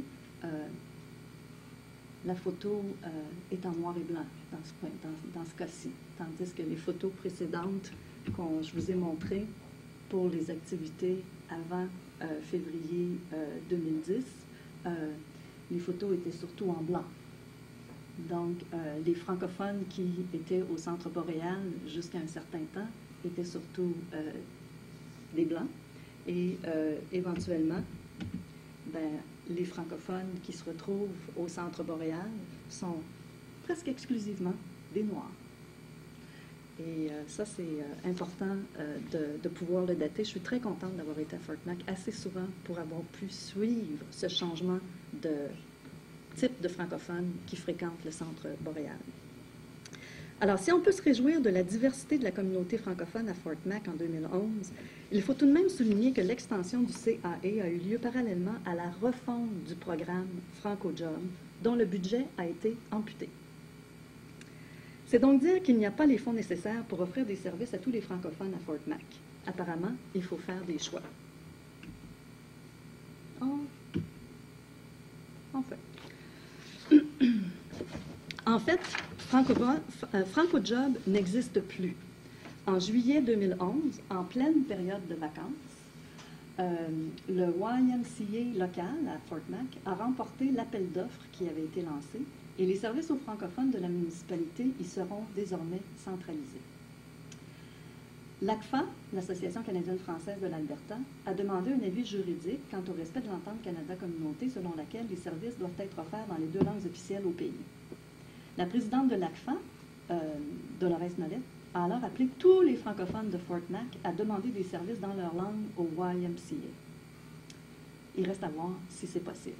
la photo est en noir et blanc dans ce cas-ci, tandis que les photos précédentes que je vous ai montrées pour les activités avant février 2010, les photos étaient surtout en blanc. Donc, les francophones qui étaient au Centre boréal jusqu'à un certain temps étaient surtout des Blancs. Et éventuellement, les francophones qui se retrouvent au Centre boréal sont presque exclusivement des Noirs. Et ça, c'est important de pouvoir le dater. Je suis très contente d'avoir été à Fort Mac assez souvent pour avoir pu suivre ce changement de type de francophones qui fréquentent le centre boréal. Alors, si on peut se réjouir de la diversité de la communauté francophone à Fort Mac en 2011, il faut tout de même souligner que l'extension du CAE a eu lieu parallèlement à la refonte du programme FrancoJob, dont le budget a été amputé. C'est donc dire qu'il n'y a pas les fonds nécessaires pour offrir des services à tous les francophones à Fort Mac. Apparemment, il faut faire des choix. En fait, FrancoJob n'existe plus. En juillet 2011, en pleine période de vacances, le YMCA local à Fort Mac a remporté l'appel d'offres qui avait été lancé et les services aux francophones de la municipalité y seront désormais centralisés. L'ACFA, l'Association canadienne-française de l'Alberta, a demandé un avis juridique quant au respect de l'entente Canada-Communauté selon laquelle les services doivent être offerts dans les 2 langues officielles au pays. La présidente de l'ACFA, Dolores Nollet, a alors appelé tous les francophones de Fort Mac à demander des services dans leur langue au YMCA. Il reste à voir si c'est possible.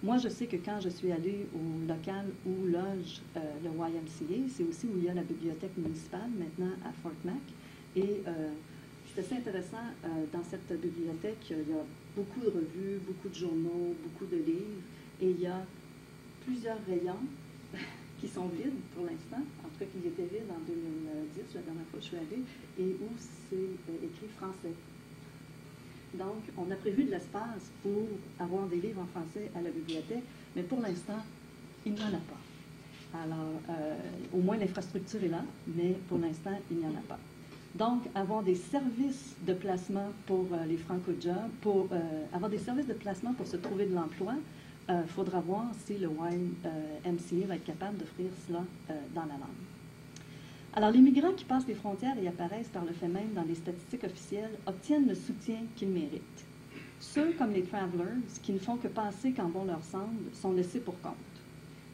Moi, je sais que quand je suis allée au local où loge le YMCA, c'est aussi où il y a la bibliothèque municipale, maintenant à Fort Mac. Et c'est assez intéressant, dans cette bibliothèque, il y a beaucoup de revues, beaucoup de journaux, beaucoup de livres, et il y a plusieurs rayons qui sont vides pour l'instant, en tout cas qui étaient vides en 2010, la dernière fois que je suis allée, et où c'est écrit français. Donc, on a prévu de l'espace pour avoir des livres en français à la bibliothèque, mais pour l'instant, il n'y en a pas. Alors, au moins l'infrastructure est là, mais pour l'instant, il n'y en a pas. Donc, avoir des services de placement pour les FrancoJob, pour avoir des services de placement pour se trouver de l'emploi, il faudra voir si le YMCA va être capable d'offrir cela dans la langue. Alors, les migrants qui passent les frontières et apparaissent par le fait même dans les statistiques officielles obtiennent le soutien qu'ils méritent. Ceux, comme les travelers, qui ne font que passer quand bon leur semble, sont laissés pour compte.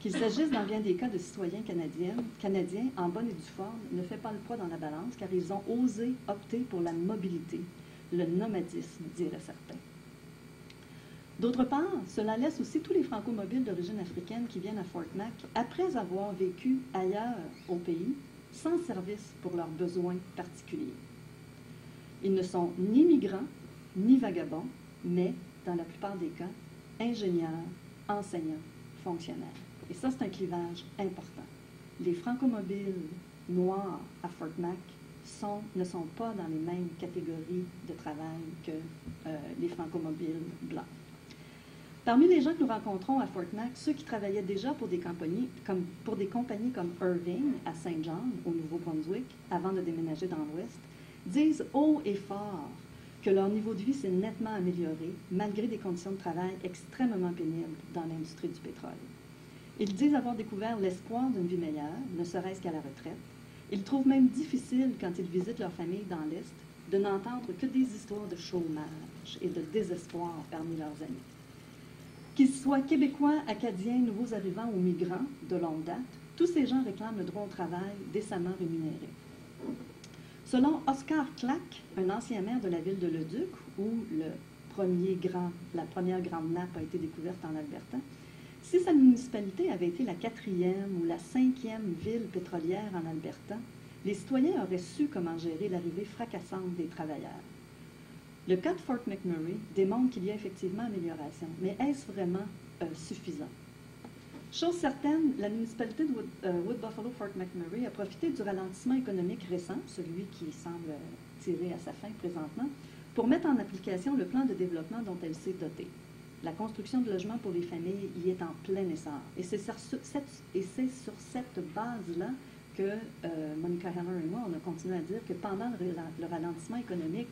Qu'il s'agisse dans bien des cas de citoyens canadiens en bonne et due forme ne fait pas le poids dans la balance car ils ont osé opter pour la mobilité, le nomadisme, diraient certains. D'autre part, cela laisse aussi tous les franco-mobiles d'origine africaine qui viennent à Fort Mac, après avoir vécu ailleurs au pays, sans service pour leurs besoins particuliers. Ils ne sont ni migrants, ni vagabonds, mais, dans la plupart des cas, ingénieurs, enseignants, fonctionnaires. Et ça, c'est un clivage important. Les franco-mobiles noirs à Fort Mac ne sont pas dans les mêmes catégories de travail que les franco-mobiles blancs. Parmi les gens que nous rencontrons à Fort Mac, ceux qui travaillaient déjà pour des compagnies comme Irving à Saint John, au Nouveau-Brunswick, avant de déménager dans l'Ouest, disent haut et fort que leur niveau de vie s'est nettement amélioré, malgré des conditions de travail extrêmement pénibles dans l'industrie du pétrole. Ils disent avoir découvert l'espoir d'une vie meilleure, ne serait-ce qu'à la retraite. Ils trouvent même difficile, quand ils visitent leur famille dans l'Est, de n'entendre que des histoires de chômage et de désespoir parmi leurs amis. Qu'ils soient québécois, acadiens, nouveaux arrivants ou migrants de longue date, tous ces gens réclament le droit au travail décemment rémunéré. Selon Oscar Clack, un ancien maire de la ville de Leduc, où la première grande nappe a été découverte en Alberta, si sa municipalité avait été la 4e ou la 5e ville pétrolière en Alberta, les citoyens auraient su comment gérer l'arrivée fracassante des travailleurs. Le cas de Fort McMurray démontre qu'il y a effectivement amélioration, mais est-ce vraiment suffisant? Chose certaine, la municipalité de Wood Buffalo Fort McMurray a profité du ralentissement économique récent, celui qui semble tirer à sa fin présentement, pour mettre en application le plan de développement dont elle s'est dotée. La construction de logements pour les familles y est en plein essor. Et c'est sur cette base-là que Monica Heller et moi, on a continué à dire que pendant le ralentissement économique,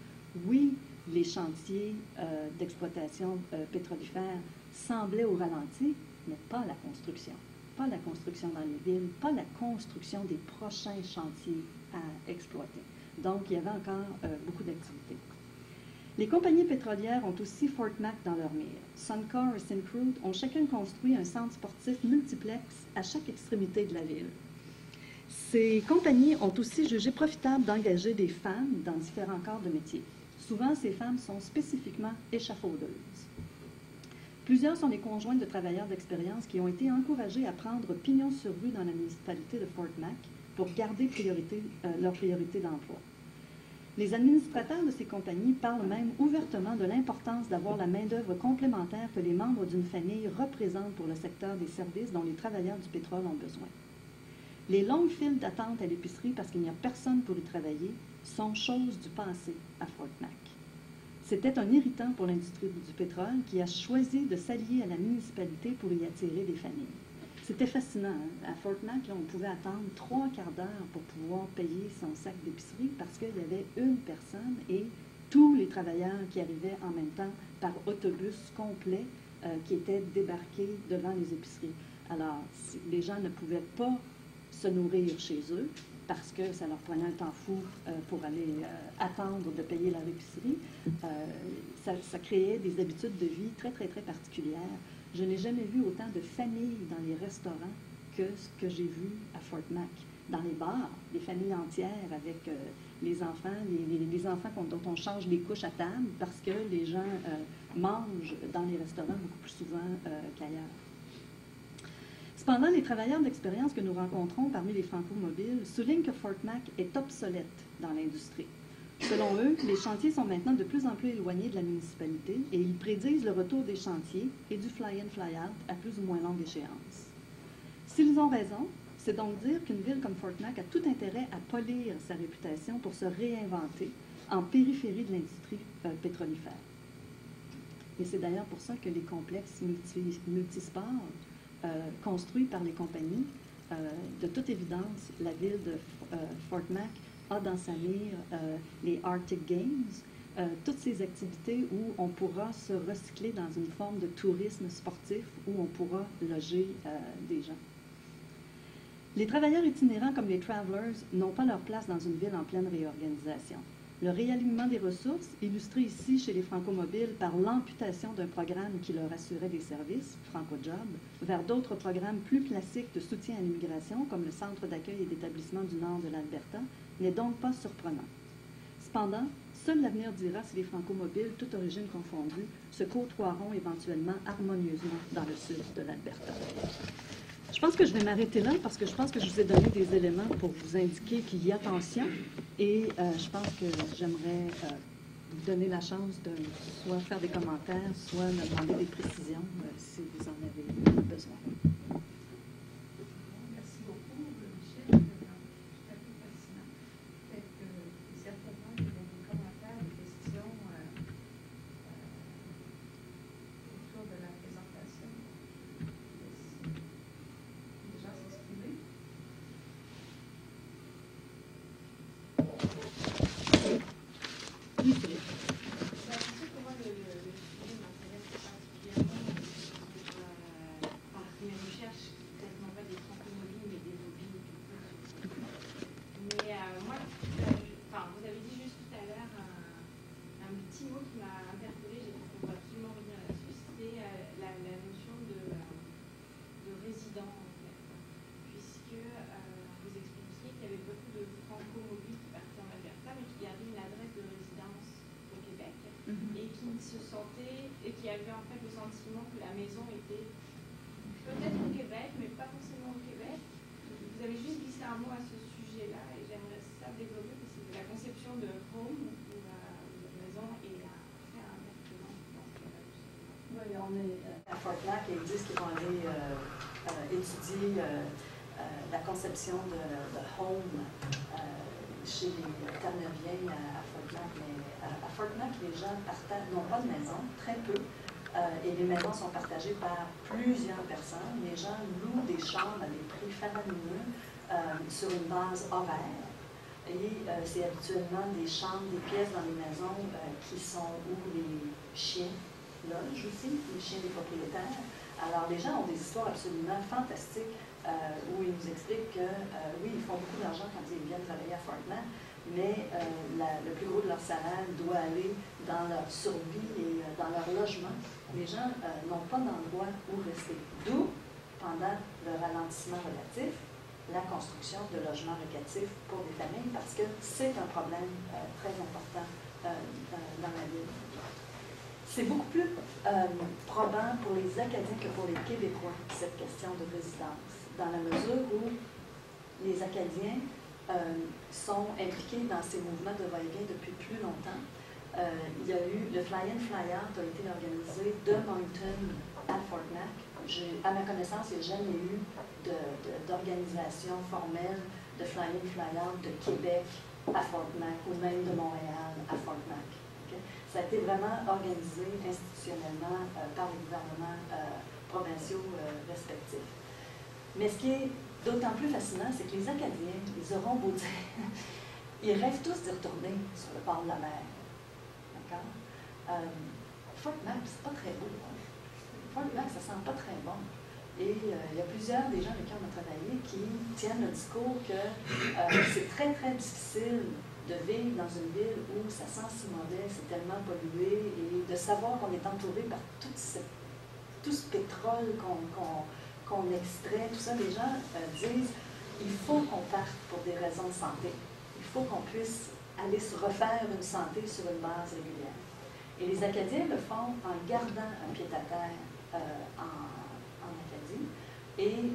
oui, les chantiers d'exploitation pétrolifère semblaient au ralenti, mais pas la construction. Pas la construction dans les villes, pas la construction des prochains chantiers à exploiter. Donc, il y avait encore beaucoup d'activités. Les compagnies pétrolières ont aussi Fort Mac dans leur mire. Suncor et Syncrude ont chacun construit un centre sportif multiplex à chaque extrémité de la ville. Ces compagnies ont aussi jugé profitable d'engager des femmes dans différents corps de métier. Souvent, ces femmes sont spécifiquement échafaudeuses. Plusieurs sont les conjointes de travailleurs d'expérience qui ont été encouragés à prendre pignon sur rue dans la municipalité de Fort Mac pour garder leur priorité d'emploi. Les administrateurs de ces compagnies parlent même ouvertement de l'importance d'avoir la main-d'œuvre complémentaire que les membres d'une famille représentent pour le secteur des services dont les travailleurs du pétrole ont besoin. Les longues files d'attente à l'épicerie parce qu'il n'y a personne pour y travailler sont choses du passé à Fort Mac. C'était un irritant pour l'industrie du pétrole qui a choisi de s'allier à la municipalité pour y attirer des familles. C'était fascinant. Hein? À Fort Mac, là, on pouvait attendre 3 quarts d'heure pour pouvoir payer son sac d'épicerie parce qu'il y avait une personne et tous les travailleurs qui arrivaient en même temps par autobus complet qui étaient débarqués devant les épiceries. Alors, les gens ne pouvaient pas se nourrir chez eux parce que ça leur prenait un temps fou pour aller attendre de payer leur épicerie. Ça créait des habitudes de vie très, très, très particulières. Je n'ai jamais vu autant de familles dans les restaurants que ce que j'ai vu à Fort Mac. Dans les bars, des familles entières avec les enfants, les enfants dont on change les couches à table parce que les gens mangent dans les restaurants beaucoup plus souvent qu'ailleurs. Cependant, les travailleurs d'expérience que nous rencontrons parmi les franco-mobiles soulignent que Fort Mac est obsolète dans l'industrie. Selon eux, les chantiers sont maintenant de plus en plus éloignés de la municipalité et ils prédisent le retour des chantiers et du fly-in, fly-out à plus ou moins longue échéance. S'ils ont raison, c'est donc dire qu'une ville comme Fort Mac a tout intérêt à polir sa réputation pour se réinventer en périphérie de l'industrie pétrolifère. Et c'est d'ailleurs pour ça que les complexes multisports construits par les compagnies, de toute évidence, la ville de Fort Mac a dans sa mire les Arctic Games, toutes ces activités où on pourra se recycler dans une forme de tourisme sportif, où on pourra loger des gens. Les travailleurs itinérants comme les travelers n'ont pas leur place dans une ville en pleine réorganisation. Le réalignement des ressources, illustré ici chez les franco-mobiles par l'amputation d'un programme qui leur assurait des services, FrancoJob, vers d'autres programmes plus classiques de soutien à l'immigration, comme le Centre d'accueil et d'établissement du Nord de l'Alberta, n'est donc pas surprenant. Cependant, seul l'avenir dira si les franco-mobiles, toute origine confondue, se côtoieront éventuellement harmonieusement dans le sud de l'Alberta. Je pense que je vais m'arrêter là parce que je pense que je vous ai donné des éléments pour vous indiquer qu'il y a tension et je pense que j'aimerais vous donner la chance de soit faire des commentaires, soit me demander des précisions si vous en avez besoin. Merci beaucoup, Michel. C'est un peu fascinant. Peut-être que certainement il y a des commentaires, des questions autour de la présentation. Oui, Philippe. C'est sûr que moi, le sujet m'intéresse particulièrement par mes recherches, peut-être non pas des franco-mobiles, mais des mobiles. Mais moi, vous avez dit juste tout à l'heure un petit mot qui m'a interpellée, j'ai dit qu'on va absolument revenir là-dessus, c'était la notion de résident, en fait. Puisque vous expliquiez qu'il y avait beaucoup de franco-mobiles qui partaient en Alberta, mais qui avaient une adresse de résidence au Québec et qui se sentaient, et qui avaient en fait le sentiment que la maison était peut-être au Québec, mais pas forcément au Québec. Vous avez juste glissé un mot à ce sujet-là et j'aimerais ça développer parce que la conception de home ou de maison est très important dans ce cas-là. Oui, on est à Fort Mac et ils disent qu'ils vont aller étudier la conception de home chez les Terre-Neuviens à Fort Mac. Mais à Fort Mac, les gens n'ont pas de maison, très peu, et les maisons sont partagées par plusieurs personnes. Les gens louent des chambres à des prix faramineux sur une base horaire. Et c'est habituellement des chambres, des pièces dans les maisons qui sont où les chiens logent aussi, les chiens des propriétaires. Alors, les gens ont des histoires absolument fantastiques où ils nous expliquent que, oui, ils font beaucoup d'argent quand ils viennent travailler à Fort Mac, mais le plus gros de leur salaire doit aller dans leur survie et dans leur logement. Les gens n'ont pas d'endroit où rester. D'où, pendant le ralentissement relatif, la construction de logements locatifs pour des familles parce que c'est un problème très important dans la ville. C'est beaucoup plus probant pour les Acadiens que pour les Québécois, cette question de résidence, dans la mesure où les Acadiens sont impliqués dans ces mouvements de va-et-vient depuis plus longtemps. Il y a eu le Fly-in, Fly-out a été organisé de Moncton à Fort Mac. À ma connaissance, il n'y a jamais eu d'organisation formelle de Fly-in, Fly-out de Québec à Fort Mac ou même de Montréal à Fort Mac. Okay? Ça a été vraiment organisé institutionnellement par les gouvernements provinciaux respectifs. Mais ce qui est d'autant plus fascinant, c'est que les Acadiens, ils auront beau dire, ils rêvent tous d'y retourner sur le bord de la mer. D'accord? Fort Mac, c'est pas très beau. Hein? Fort Mac, ça sent pas très bon. Et il y a plusieurs des gens avec qui on a travaillé qui tiennent le discours que c'est très, très difficile de vivre dans une ville où ça sent si mauvais, c'est tellement pollué, et de savoir qu'on est entouré par tout ce pétrole qu'on extrait, tout ça. Les gens disent il faut qu'on parte pour des raisons de santé. Il faut qu'on puisse aller se refaire une santé sur une base régulière. Et les Acadiens le font en gardant un pied-à-terre en Acadie. Et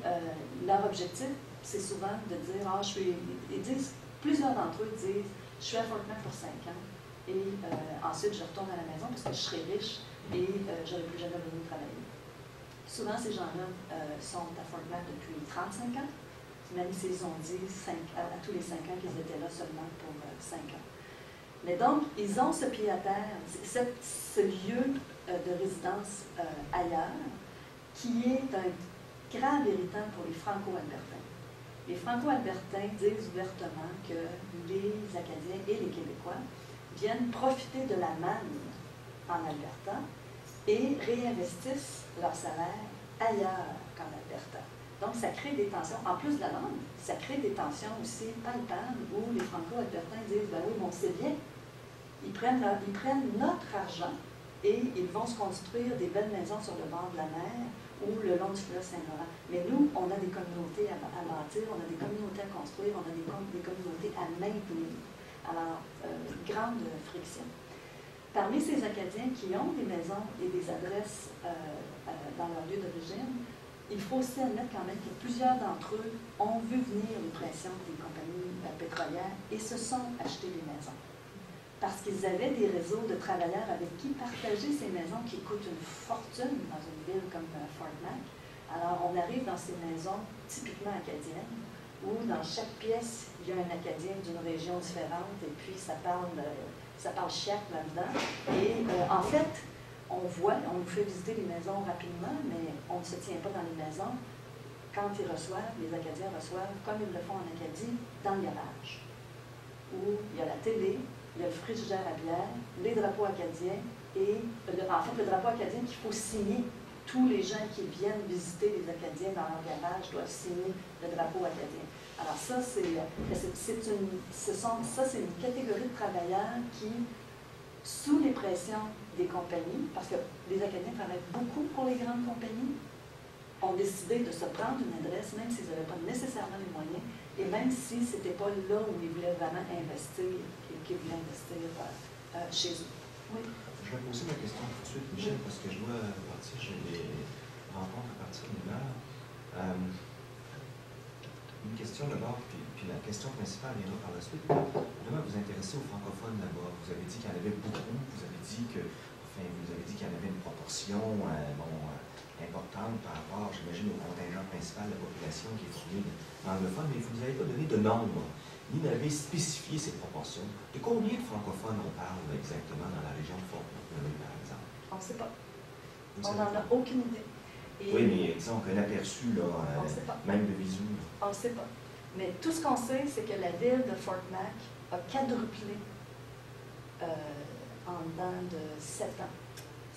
leur objectif, c'est souvent de dire, ils disent, plusieurs d'entre eux disent, je suis à Fort Mac pour 5 ans et ensuite je retourne à la maison parce que je serai riche et je n'aurai plus jamais besoin de travailler. Souvent, ces gens-là sont à Fort Mac depuis 35 ans, même s'ils ont dit à tous les 5 ans qu'ils étaient là seulement pour 5 ans. Mais donc, ils ont ce pied à terre, ce lieu de résidence ailleurs, qui est un grand irritant pour les Franco-Albertains. Les Franco-Albertains disent ouvertement que les Acadiens et les Québécois viennent profiter de la manne en Alberta et réinvestissent leur salaire ailleurs qu'en Alberta. Donc, ça crée des tensions. En plus de la langue, ça crée des tensions aussi palpables où les Franco-Albertains disent, ben oui, mais on sait bien, ils prennent notre argent et ils vont se construire des belles maisons sur le bord de la mer ou le long du fleuve Saint-Laurent. Mais nous, on a des communautés à bâtir, on a des communautés à construire, on a des communautés à maintenir. Alors, grande friction. Parmi ces Acadiens qui ont des maisons et des adresses dans leur lieu d'origine, il faut aussi admettre quand même que plusieurs d'entre eux ont vu venir les pressions des compagnies pétrolières et se sont achetés des maisons. Parce qu'ils avaient des réseaux de travailleurs avec qui partager ces maisons qui coûtent une fortune dans une ville comme Fort Mac. Alors, on arrive dans ces maisons typiquement acadiennes, où dans chaque pièce, il y a un Acadien d'une région différente, et puis ça parle chiac là-dedans. Et en fait, on nous fait visiter les maisons rapidement, mais on ne se tient pas dans les maisons. Quand ils reçoivent, les Acadiens reçoivent, comme ils le font en Acadie, dans le garage, où il y a la télé, il y a le frigidaire à bière, les drapeaux acadiens et, en fait, le drapeau acadien qu'il faut signer. Tous les gens qui viennent visiter les Acadiens dans leur garage doivent signer le drapeau acadien. Alors ça, c'est une catégorie de travailleurs qui, sous les pressions des compagnies, parce que les Acadiens travaillent beaucoup pour les grandes compagnies, ont décidé de se prendre une adresse, même s'ils n'avaient pas nécessairement les moyens, et même si ce n'était pas là où ils voulaient vraiment investir, et qu'ils voulaient investir chez eux. Oui. Je vais poser ma question tout de suite, Michel, parce que je dois partir, j'ai des rencontres à partir d'une heure. Une question d'abord, puis la question principale viendra par la suite. Demain, vous intéressez aux francophones d'abord. Vous avez dit qu'il y en avait beaucoup, vous avez dit qu'il y en avait une proportion importante par rapport, j'imagine, au contingent principal de la population qui est formé d'anglophones, mais vous ne nous avez pas donné de nombre, ni n'avez spécifié ces proportions. De combien de francophones on parle exactement dans la région de Fort McMurray, par exemple? On ne sait pas. On n'en a aucune idée. Et oui, mais disons qu'un aperçu, là, même de visu. On ne sait pas. Mais tout ce qu'on sait, c'est que la ville de Fort Mac a quadruplé en dedans de 7 ans.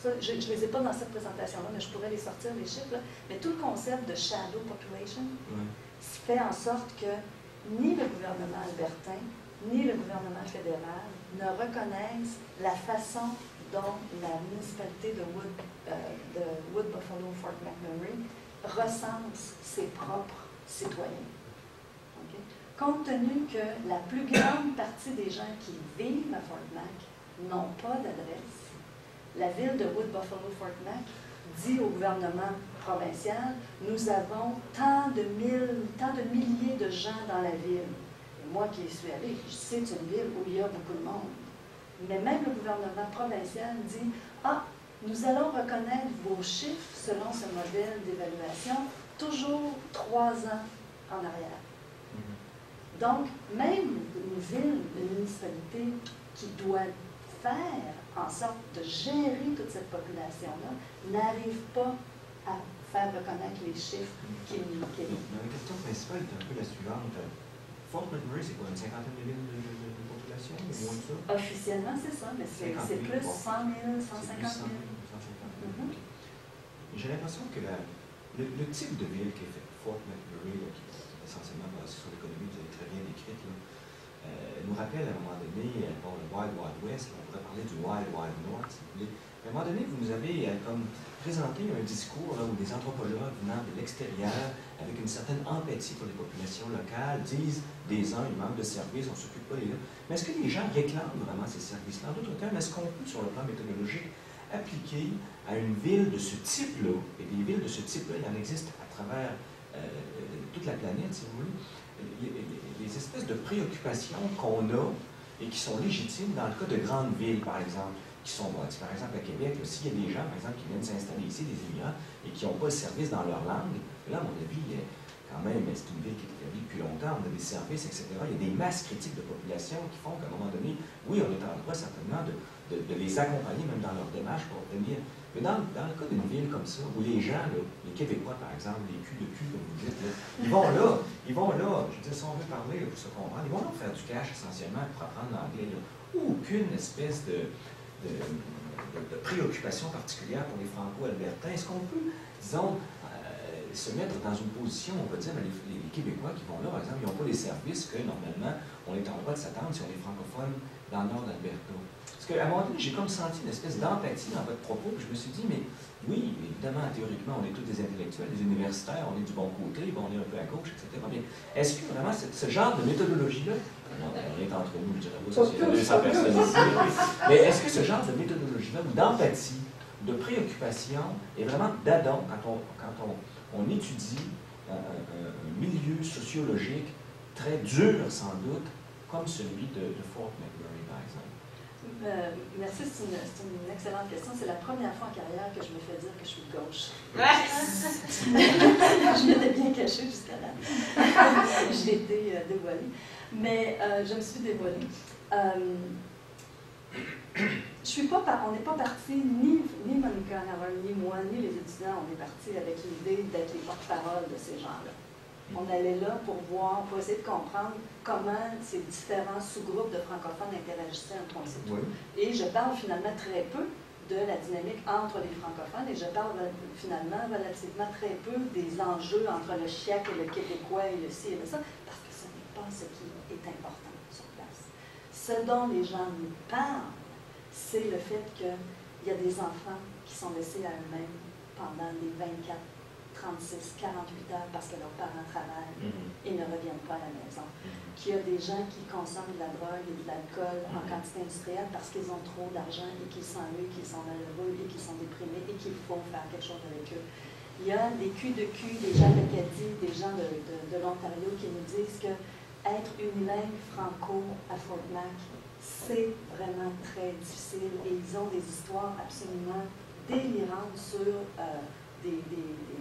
Ça, je ne les ai pas dans cette présentation-là, mais je pourrais les sortir, les chiffres. Là. Mais tout le concept de shadow population fait en sorte que ni le gouvernement albertain, ni le gouvernement fédéral ne reconnaissent la façon dont la municipalité de Wood Buffalo Fort McMurray recense ses propres citoyens. compte tenu que la plus grande partie des gens qui vivent à Fort Mac n'ont pas d'adresse, la ville de Wood Buffalo Fort Mac dit au gouvernement provincial, nous avons tant de milliers de gens dans la ville. Et moi qui y suis allée, je sais que c'est une ville où il y a beaucoup de monde. Mais même le gouvernement provincial dit, ah, nous allons reconnaître vos chiffres selon ce modèle d'évaluation, toujours 3 ans en arrière. Donc, même une ville, une municipalité qui doit faire en sorte de gérer toute cette population-là, n'arrive pas à faire reconnaître les chiffres qu'il y a. La question principale est un peu la suivante. Fort McMurray, c'est quoi, une cinquantaine de villes de population, ou moins que ça? Officiellement, c'est ça, mais c'est plus 100 000, 150 000. J'ai l'impression que le type de ville qui est fait Fort McMurray, qui est essentiellement basé sur l'économie, vous avez très bien décrite, nous rappelle à un moment donné, bon, le Wild Wild West, on pourrait parler du Wild Wild North, si vous voulez. Mais à un moment donné, vous nous avez comme présenté un discours où des anthropologues venant de l'extérieur, avec une certaine empathie pour les populations locales, disent des uns, ils manquent de services, on ne s'occupe pas des gens. Mais est-ce que les gens réclament vraiment ces services-là? En d'autres termes, est-ce qu'on peut, sur le plan méthodologique, appliquer à une ville de ce type-là, et des villes de ce type-là, il en existe à travers toute la planète, si vous voulez, les espèces de préoccupations qu'on a et qui sont légitimes dans le cas de grandes villes, par exemple, qui sont bâties. Par exemple, à Québec, s'il y a des gens, par exemple, qui viennent s'installer ici, des immigrants, et qui n'ont pas de service dans leur langue, là, à mon avis, quand même, c'est une ville qui est établie depuis longtemps, on a des services, etc. Il y a des masses critiques de population qui font qu'à un moment donné, oui, on est en droit certainement de les accompagner, même dans leur démarche pour obtenir. Mais dans le cas d'une ville comme ça, où les gens, là, les Québécois, par exemple, les culs de cul, comme vous dites, là, ils vont là, je veux dire, si on veut parler, pour se comprendre, ils vont là faire du cash essentiellement pour apprendre l'anglais. Aucune espèce de préoccupation particulière pour les Franco-Albertains. Est-ce qu'on peut, disons, se mettre dans une position, on va dire, les Québécois qui vont là, par exemple, ils n'ont pas les services que, normalement, on est en droit de s'attendre si on est francophone dans le nord d'Alberta. Parce qu'à un moment donné, j'ai comme senti une espèce d'empathie dans votre propos, puis je me suis dit, mais oui, évidemment, théoriquement, on est tous des intellectuels, des universitaires, on est du bon côté, bon, on est un peu à gauche, etc. Mais est-ce que vraiment ce genre de méthodologie-là, non, on est entre nous, je dirais pas ça, c'est 200 personnes ici, mais est-ce que ce genre de méthodologie-là, ou d'empathie, de préoccupation, est vraiment d'adon quand on étudie un milieu sociologique très dur, sans doute, comme celui de Fort McMurray, par exemple? Merci, c'est une excellente question. C'est la première fois en carrière que je me fais dire que je suis de gauche. Je m'étais bien cachée jusqu'à là. J'ai été dévoilée. Mais je me suis dévoilée. On n'est pas parti, ni Monica Howard, ni moi, ni les étudiants, on est partis avec l'idée d'être les porte-parole de ces gens-là. On allait là pour essayer de comprendre comment ces différents sous-groupes de francophones interagissaient entre eux. Oui. Et je parle finalement très peu de la dynamique entre les francophones et je parle finalement relativement très peu des enjeux entre le chiac et le québécois et le ci et le ça, parce que ce n'est pas ce qui est important sur place. Ce dont les gens nous parlent, c'est le fait qu'il y a des enfants qui sont laissés à eux-mêmes pendant les 24, 36, 48 heures parce que leurs parents travaillent et ne reviennent pas à la maison. Qu'il y a des gens qui consomment de la drogue et de l'alcool en quantité industrielle parce qu'ils ont trop d'argent et qu'ils s'ennuient, qu'ils sont malheureux et qu'ils sont déprimés et qu'il faut faire quelque chose avec eux. Il y a des culs de cul, des gens d'Acadie, des gens de l'Ontario qui nous disent que être unilingue franco à Fort Mac, c'est vraiment très difficile et ils ont des histoires absolument délirantes sur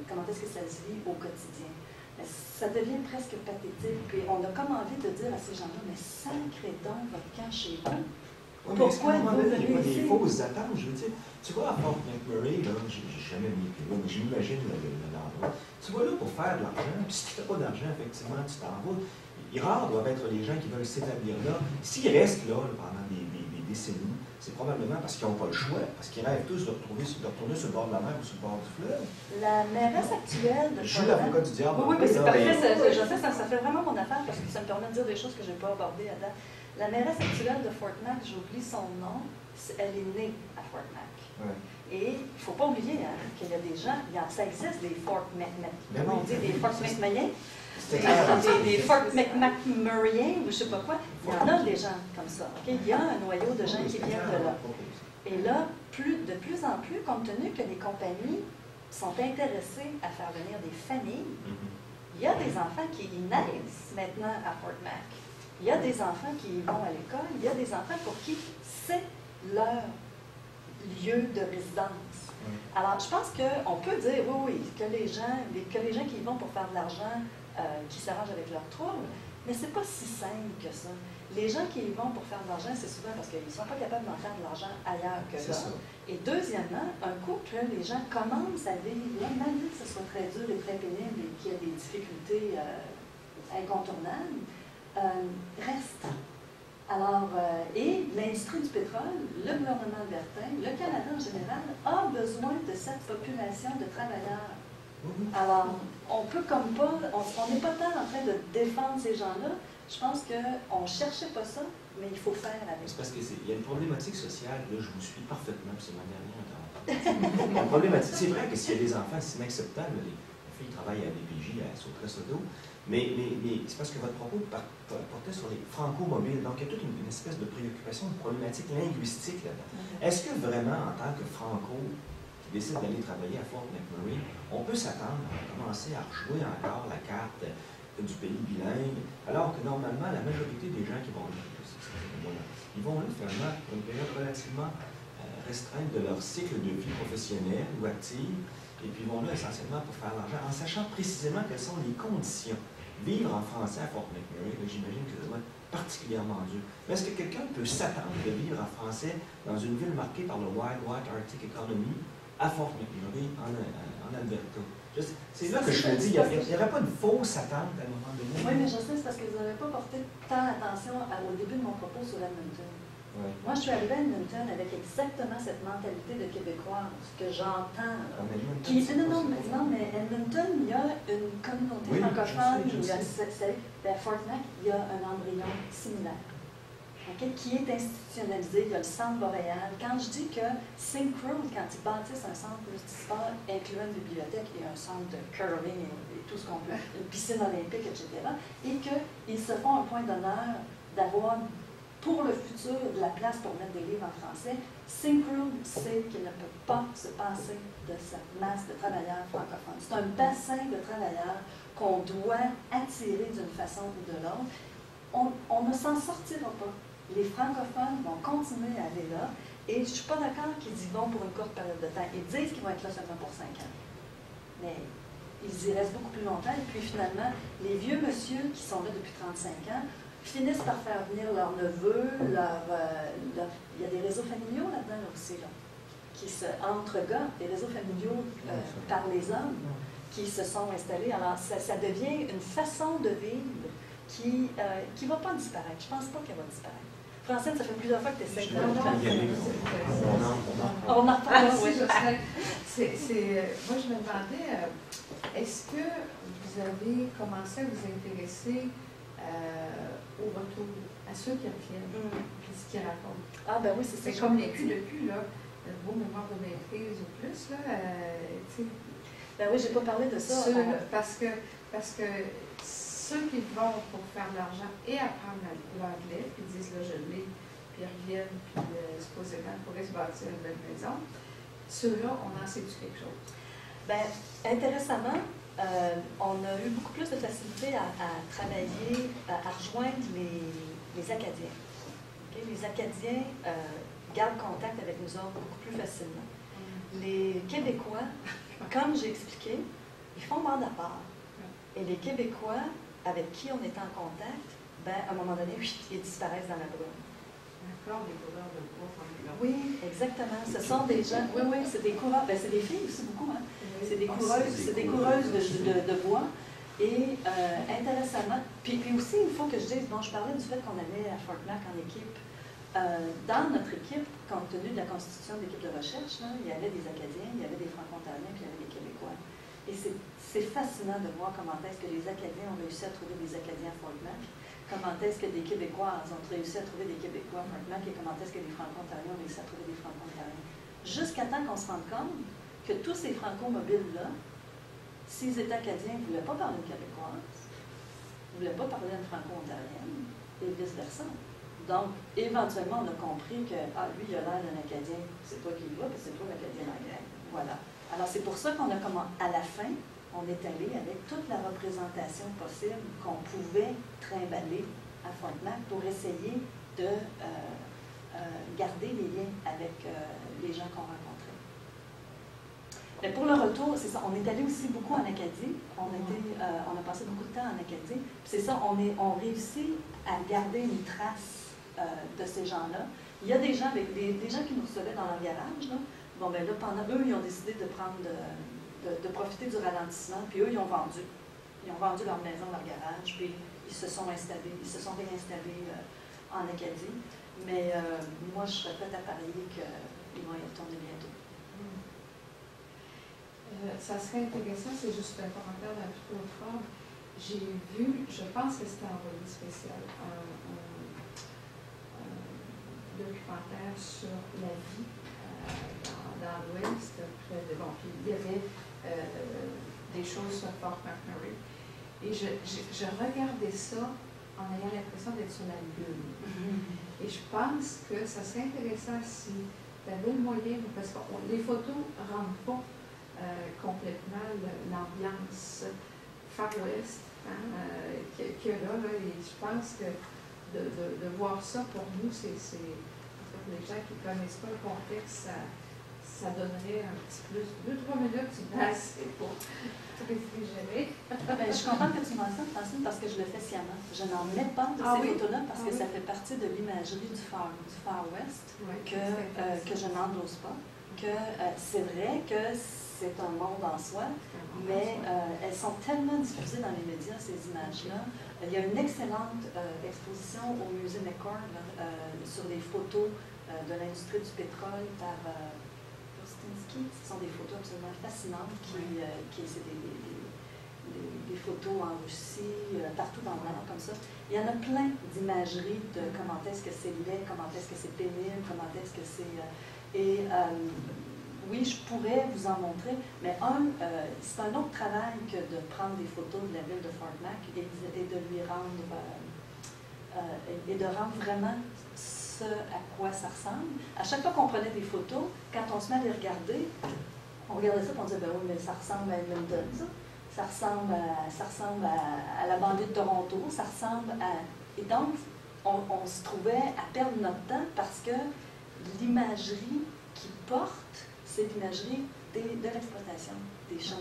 comment est-ce que ça se vit au quotidien. Mais ça devient presque pathétique, puis on a comme envie de dire à ces gens-là, mais sacrez donc votre camp chez vous. Oui, pourquoi vous venez ici? Il y a des fausses attentes, je veux dire. Tu vois, à Fort McMurray, là, j'ai jamais mis plus là, mais j'imagine l'endroit. Tu vas là pour faire de l'argent, puis si tu ne fais pas d'argent, effectivement, tu t'en vas. Rares doivent être les gens qui veulent s'établir là. S'ils restent là pendant des décennies, c'est probablement parce qu'ils n'ont pas le choix, parce qu'ils rêvent tous de retourner sur le bord de la mer ou sur le bord du fleuve. La mairesse actuelle de Je suis l'avocat du diable. Oui, mais c'est parfait. Je sais, ça fait vraiment mon affaire parce que ça me permet de dire des choses que je n'ai pas abordées à date. La mairesse actuelle de Fort Mac, j'oublie son nom, elle est née à Fort Mac. Ouais. Et il ne faut pas oublier qu'il y a des gens, ça existe des Fort Mac, Ben on dit des Fort Macmillan. des Fort McMurray ou je ne sais pas quoi. Il y en a des gens comme ça. Okay? Il y a un noyau de gens qui viennent de là. Et là, de plus en plus, compte tenu que les compagnies sont intéressées à faire venir des familles, il y a des enfants qui y naissent maintenant à Fort Mac. Il y a des enfants qui y vont à l'école. Il y a des enfants pour qui c'est leur lieu de résidence. Alors, je pense qu'on peut dire, oui, que les gens qui y vont pour faire de l'argent, qui s'arrangent avec leurs troubles, mais c'est pas si simple que ça. Les gens qui y vont pour faire de l'argent, c'est souvent parce qu'ils ne sont pas capables d'en faire de l'argent ailleurs que là. Et deuxièmement, un coup que les gens commencent à vivre, malgré que ce soit très dur et très pénible et qu'il y a des difficultés incontournables, restent. Alors, et l'industrie du pétrole, le gouvernement albertain, le Canada en général, a besoin de cette population de travailleurs. Alors, on peut comme pas, on n'est pas tant en train de défendre ces gens-là. Je pense qu'on ne cherchait pas ça, mais il faut faire avec. C'est parce qu'il y a une problématique sociale, là, je vous suis parfaitement, c'est ma dernière intervention. Problématique, c'est vrai que s'il y a des enfants, c'est inacceptable. Les filles travaillent à l'EPJ, à Sauterelle-Sodo, mais c'est parce que votre propos portait sur les franco-mobiles. Donc, il y a toute une espèce de préoccupation, de problématique linguistique là-dedans. Est-ce que vraiment, en tant que franco, qui décide d'aller travailler à Fort McMurray, on peut s'attendre à commencer à rejouer encore la carte du pays bilingue, alors que normalement, la majorité des gens qui vont là, ils vont là finalement pour une période relativement restreinte de leur cycle de vie professionnelle ou active, et puis ils vont là essentiellement pour faire l'argent, en sachant précisément quelles sont les conditions. Vivre en français à Fort McMurray, j'imagine que ça doit être particulièrement dur. Mais est-ce que quelqu'un peut s'attendre de vivre en français dans une ville marquée par le Wild Arctic Economy à Fort McMurray, en Alberta? C'est là que je me dis, il n'y aurait pas de fausse attente à un moment donné. Oui, mais je sais, c'est parce que vous n'avez pas porté tant attention au début de mon propos sur Edmonton. Ouais. Moi, je suis arrivée à Edmonton avec exactement cette mentalité de Québécois, ce que j'entends. Non, mais Edmonton, il y a une communauté francophone, Fort Mac, il y a un embryon similaire. Okay, qui est institutionnalisé, il y a le centre boréal. Quand je dis que Syncro, quand ils bâtissent un centre multisport incluant une bibliothèque et un centre de curling et tout ce qu'on peut, une piscine olympique, etc., et qu'ils se font un point d'honneur d'avoir pour le futur de la place pour mettre des livres en français, Syncro sait qu'il ne peut pas se passer de cette masse de travailleurs francophones. C'est un bassin de travailleurs qu'on doit attirer d'une façon ou de l'autre. On ne s'en sortira pas. Les francophones vont continuer à aller là, et je ne suis pas d'accord qu'ils y vont pour une courte période de temps. Ils disent qu'ils vont être là seulement pour 5 ans. Mais ils y restent beaucoup plus longtemps, et puis finalement, les vieux monsieur qui sont là depuis 35 ans finissent par faire venir leurs neveux, il y a des réseaux familiaux là-dedans aussi, là, qui entre gars, des réseaux familiaux par les hommes qui se sont installés. Alors, ça devient une façon de vivre qui ne va pas disparaître. Je ne pense pas qu'elle va disparaître. Francine, ça fait plusieurs fois que tu essaies de... On en reparle. Moi, je me demandais, est-ce que vous avez commencé à vous intéresser au retour, à ceux qui reviennent, puis ce qu'ils racontent? Ah, ben oui, c'est ça. C'est comme les depuis, là, le beau mémoire de maîtrise ou plus, là, tu sais. Ben oui, j'ai pas parlé de ça. Parce que ceux qui vont pour faire de l'argent et apprendre l'anglais, puis disent là je l'ai, puis ils reviennent, puis supposément pourraient se bâtir une belle maison, ceux-là, on en sait-tu quelque chose? Bien, intéressamment, on a eu beaucoup plus de facilité à travailler, à rejoindre les Acadiens. Okay? Les Acadiens gardent contact avec nous autres beaucoup plus facilement. Les Québécois, comme j'ai expliqué, ils font bande à part. Et les Québécois avec qui on est en contact, ben, à un moment donné, ils disparaissent dans la brume. D'accord, des coureurs de bois. Oui, exactement. Ce sont des gens, oui, c'est des coureurs, ben, c'est des filles aussi beaucoup, hein. C'est des coureuses de bois. Et intéressamment, puis aussi, il faut que je dise, bon, je parlais du fait qu'on allait à Fort Mac en équipe. Dans notre équipe, compte tenu de la constitution de l'équipe de recherche, là, il y avait des Acadiens, il y avait des Franco-Ontariens, puis il y avait des Québécois. Et c'est fascinant de voir comment est-ce que les Acadiens ont réussi à trouver des Acadiens à Fort Mac, comment est-ce que des Québécoises ont réussi à trouver des Québécois à Fort Mac, et comment est-ce que des Franco-Ontariens ont réussi à trouver des Franco-Ontariens. Jusqu'à temps qu'on se rende compte que tous ces Franco-mobiles-là, s'ils étaient Acadiens, ils ne voulaient pas parler québécoise, ne voulait pas parler à une franco-ontarienne, et vice-versa. Donc, éventuellement, on a compris que, lui, il a l'air d'un Acadien, c'est toi qui y vas, parce que c'est toi l'Acadien en grec. Voilà. Alors, c'est pour ça qu'on a à la fin, on est allé avec toute la représentation possible qu'on pouvait trimballer à Frontenac pour essayer de garder les liens avec les gens qu'on rencontrait. Mais pour le retour, c'est ça, on est allé aussi beaucoup en Acadie, on a passé beaucoup de temps en Acadie, c'est ça, on réussit à garder une trace de ces gens-là. Il y a des gens, des gens qui nous recevaient dans leur garage, là. Bon, ben là, pendant eux, ils ont décidé de profiter du ralentissement, puis eux, ils ont vendu. Ils ont vendu leur maison, leur garage, puis ils se sont réinstallés en Acadie. Mais moi, je serais prête à parier qu'ils vont y retourner bientôt. Ça serait intéressant, c'est juste un commentaire d'un tout autre forme. J'ai vu, je pense que c'était envoyé spécial, un documentaire sur la vie dans l'Ouest. Bon, puis il y avait des choses sur Fort McMurray. Et je regardais ça en ayant l'impression d'être sur la Lune. Et je pense que ça serait intéressant si tu avais le moyen, parce que les photos ne rendent pas complètement l'ambiance Far West qu'il y a là, et je pense que de voir ça pour nous, c'est pour les gens qui ne connaissent pas le contexte, ça donnerait un petit plus, 2-3 minutes, c'est assez pour réfrigérer. Je suis contente que tu mentionnes, Francine, parce que je le fais sciemment. Je n'en mets pas de ces photos-là parce que ça fait partie de l'imagerie du Far West que je n'endose pas. Que c'est vrai que c'est un monde en soi, mais elles sont tellement diffusées dans les médias, ces images-là. Il y a une excellente exposition au musée McCord sur les photos de l'industrie du pétrole par Kostinsky. Ce sont des photos absolument fascinantes c'est des photos en Russie, partout dans le monde comme ça. Il y en a plein d'imageries de comment est-ce que c'est laid, comment est-ce que c'est pénible, comment est-ce que c'est... oui, je pourrais vous en montrer, mais c'est un autre travail que de prendre des photos de la ville de Frontenac et de lui rendre, et de rendre vraiment ce à quoi ça ressemble. À chaque fois qu'on prenait des photos, quand on se met à les regarder, on regardait ça et on disait, ben oui, mais ça ressemble à Edmonton, ça. Ça ressemble à la banlieue de Toronto, ça ressemble à... Et donc, on se trouvait à perdre notre temps parce que l'imagerie qui porte, c'est l'imagerie de l'exploitation des champs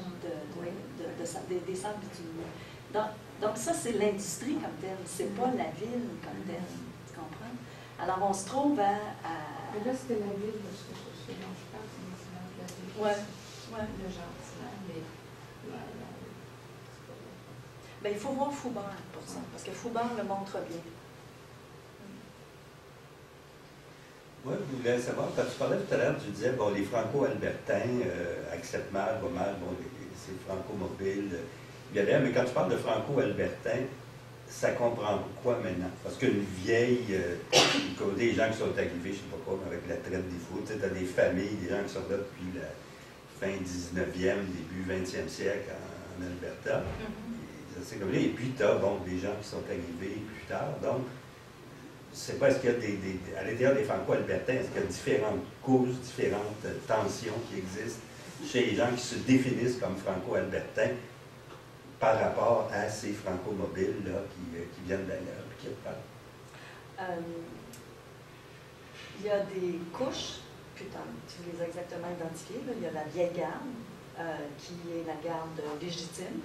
des sables bitumineux. Donc ça, c'est l'industrie comme telle, c'est pas la ville comme telle, tu comprends? Alors on se trouve à... Mais là, c'était la ville, parce que ce dont je parle, c'est la ville. Ouais. Le jardin, mais... Ben, il faut voir Foubert pour ça, parce que Foubert le montre bien. Oui, je voulais savoir, quand tu parlais tout à l'heure, tu disais, bon, les franco-albertains acceptent mal, pas mal, bon, c'est franco-mobile, mais quand tu parles de franco-albertains, ça comprend quoi maintenant? Parce qu'une vieille, des gens qui sont arrivés, je ne sais pas quoi, avec la traite des fous, tu sais, des familles, des gens qui sont là depuis la fin 19e, début 20e siècle en Alberta. Et puis, tu as des gens qui sont arrivés plus tard. Donc, je ne sais pas, est-ce qu'il y a à l'intérieur des franco-albertains, est-ce qu'il y a différentes causes, différentes tensions qui existent chez les gens qui se définissent comme franco-albertains par rapport à ces franco-mobiles-là qui viennent d'ailleurs et qui repartent? Il y a des couches, putain, tu les as exactement identifiées. Là. Il y a la vieille garde, qui est la garde légitime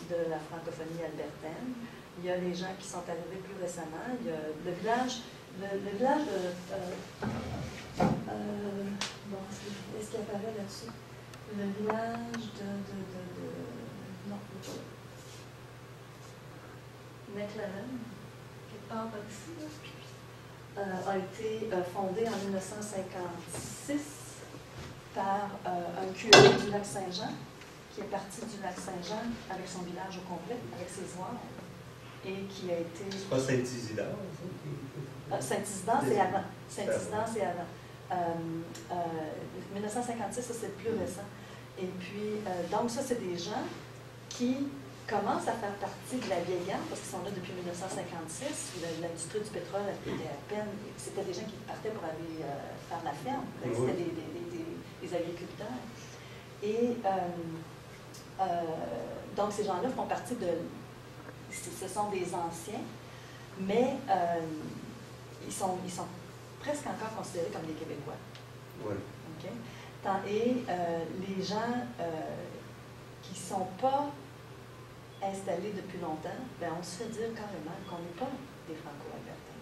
de la francophonie albertaine. Il y a les gens qui sont arrivés plus récemment. Il y a le village de... bon, est-ce qu'il apparaît là-dessus? Le village non, McLaren, quelque part par ici, a été fondé en 1956 par un curé du lac Saint-Jean, qui est parti du lac Saint-Jean avec son village au complet, avec ses voirs, et qui a été... C'est pas Saint-Isidore? Saint-Isidore, c'est avant. Saint-Isidore, c'est avant. 1956, ça, c'est le plus récent. Et puis, donc, ça, c'est des gens qui commencent à faire partie de la vieille garde, parce qu'ils sont là depuis 1956, où l'industrie du pétrole était à peine, c'était des gens qui partaient pour aller faire la ferme, c'était des agriculteurs. Et donc ces gens-là font partie de, ce sont des anciens, mais ils sont presque encore considérés comme des Québécois. Oui. Okay? Et les gens qui ne sont pas installés depuis longtemps, ben on se fait dire carrément qu'on n'est pas des Franco-Albertains.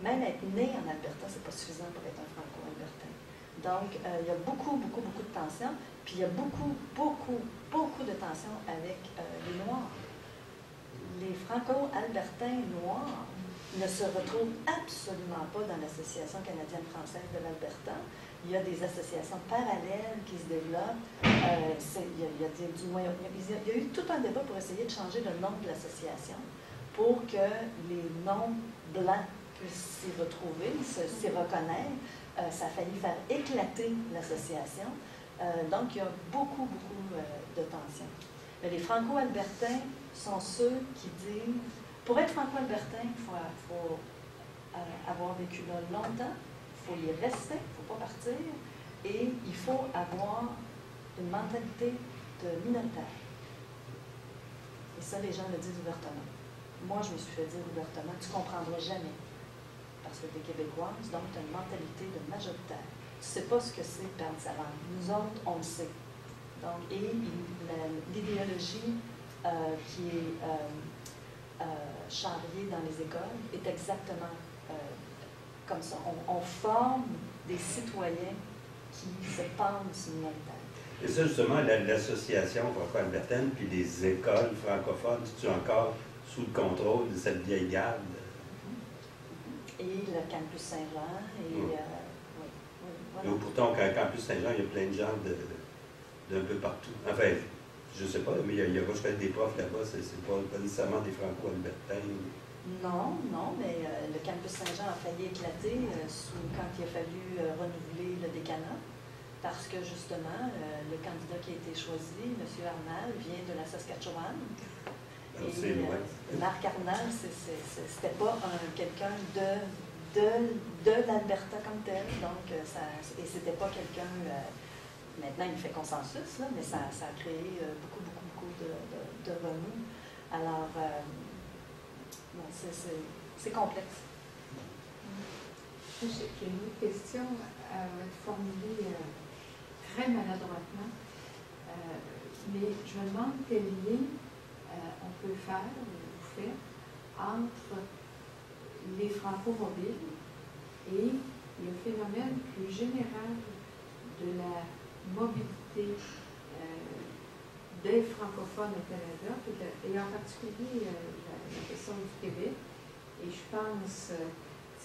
Même être né en Alberta, ce n'est pas suffisant pour être un Franco-Albertain. Donc, il y a beaucoup de tensions, puis il y a beaucoup de tensions avec les Noirs. Les Franco-Albertains noirs ne se retrouvent absolument pas dans l'Association canadienne-française de l'Alberta. Il y a des associations parallèles qui se développent. Il y a eu tout un débat pour essayer de changer le nom de l'association pour que les noms blancs puissent s'y retrouver, s'y reconnaître. Ça a failli faire éclater l'association. Donc, il y a beaucoup de tensions. Mais les Franco-Albertains sont ceux qui disent, pour être Franco-Albertain, il faut avoir vécu là longtemps, il faut y rester, il ne faut pas partir, et il faut avoir une mentalité de minoritaire. Et ça, les gens le disent ouvertement. Moi, je me suis fait dire ouvertement, tu ne comprendras jamais, parce que tu es québécoise, donc tu as une mentalité de majoritaire. Tu ne sais pas ce que c'est perdre sa langue. Nous autres, on le sait. Donc, et l'idéologie qui est charriée dans les écoles est exactement comme ça. On forme des citoyens qui se pensent minoritaires. Et ça, justement, l'association franco-albertaine puis les écoles francophones, sont encore sous le contrôle de cette vieille garde? Et le Campus Saint-Jean. Et, oui, voilà. Et pourtant, au Campus Saint-Jean, il y a plein de gens d'un peu partout. Enfin, je ne sais pas, mais il y a des profs là-bas, c'est pas nécessairement des franco-albertains. Non, mais le Campus Saint-Jean a failli éclater quand il a fallu renouveler le décanat, parce que justement, le candidat qui a été choisi, M. Arnal, vient de la Saskatchewan. Et Marc Arnal, c'était pas quelqu'un de l'Alberta comme tel, donc et c'était pas quelqu'un, maintenant il fait consensus, là, mais ça a créé beaucoup de remous. Alors, bon, c'est complexe. J'ai une autre question à formuler très maladroitement, mais je me demande quel lien on peut faire, ou faire, entre les franco-mobiles et le phénomène plus général de la mobilité des francophones au Canada, et en particulier la question du Québec. Et je pense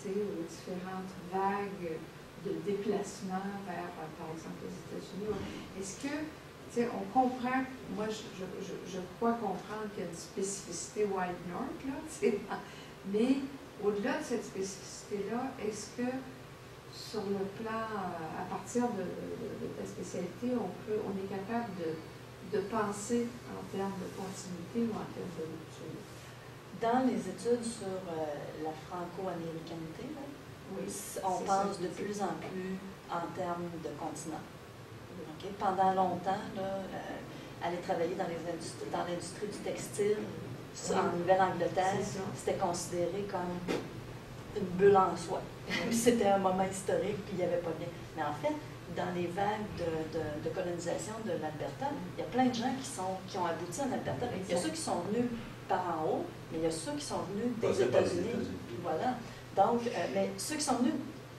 aux différentes vagues de déplacement vers, par exemple, les États-Unis. Est-ce que, on comprend, moi je crois comprendre qu'il y a une spécificité White North, là, mais au-delà de cette spécificité-là, est-ce que sur le plan, à partir de ta spécialité, on est capable de penser en termes de continuité ou en termes de rupture? Dans les études sur la franco-américanité, oui, on pense de plus en plus en termes de continent. Okay? Pendant longtemps, aller travailler dans l'industrie du textile en Nouvelle-Angleterre, c'était considéré comme une bulle en soi. C'était un moment historique, puis il n'y avait pas bien. Mais en fait, dans les vagues de colonisation de l'Alberta, il y a plein de gens qui ont abouti en Alberta. Il y a ceux qui sont venus par en haut, mais il y a ceux qui sont venus des États-Unis. Voilà. Donc, mais ceux qui sont venus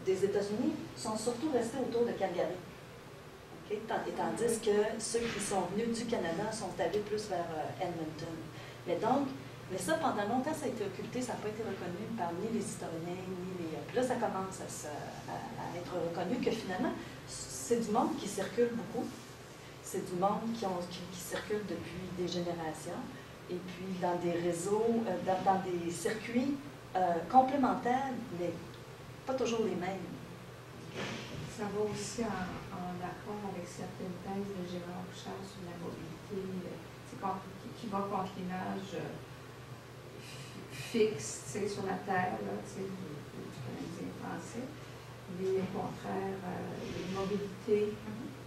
des États-Unis sont surtout restés autour de Calgary. Okay? Tandis que ceux qui sont venus du Canada sont allés plus vers Edmonton. Mais ça, pendant longtemps, ça a été occulté, ça n'a pas été reconnu par ni les historiens, ni les... Puis là, ça commence à être reconnu que finalement, c'est du monde qui circule beaucoup. C'est du monde qui circule depuis des générations. Et puis dans des réseaux, dans des circuits complémentaires, mais pas toujours les mêmes. Ça va aussi en accord avec certaines thèses de Gérard Bouchard sur la mobilité. qui va contre l'image fixe, tu sais, sur la terre, là, tu sais, du Canadien français, mais au contraire, des mobilités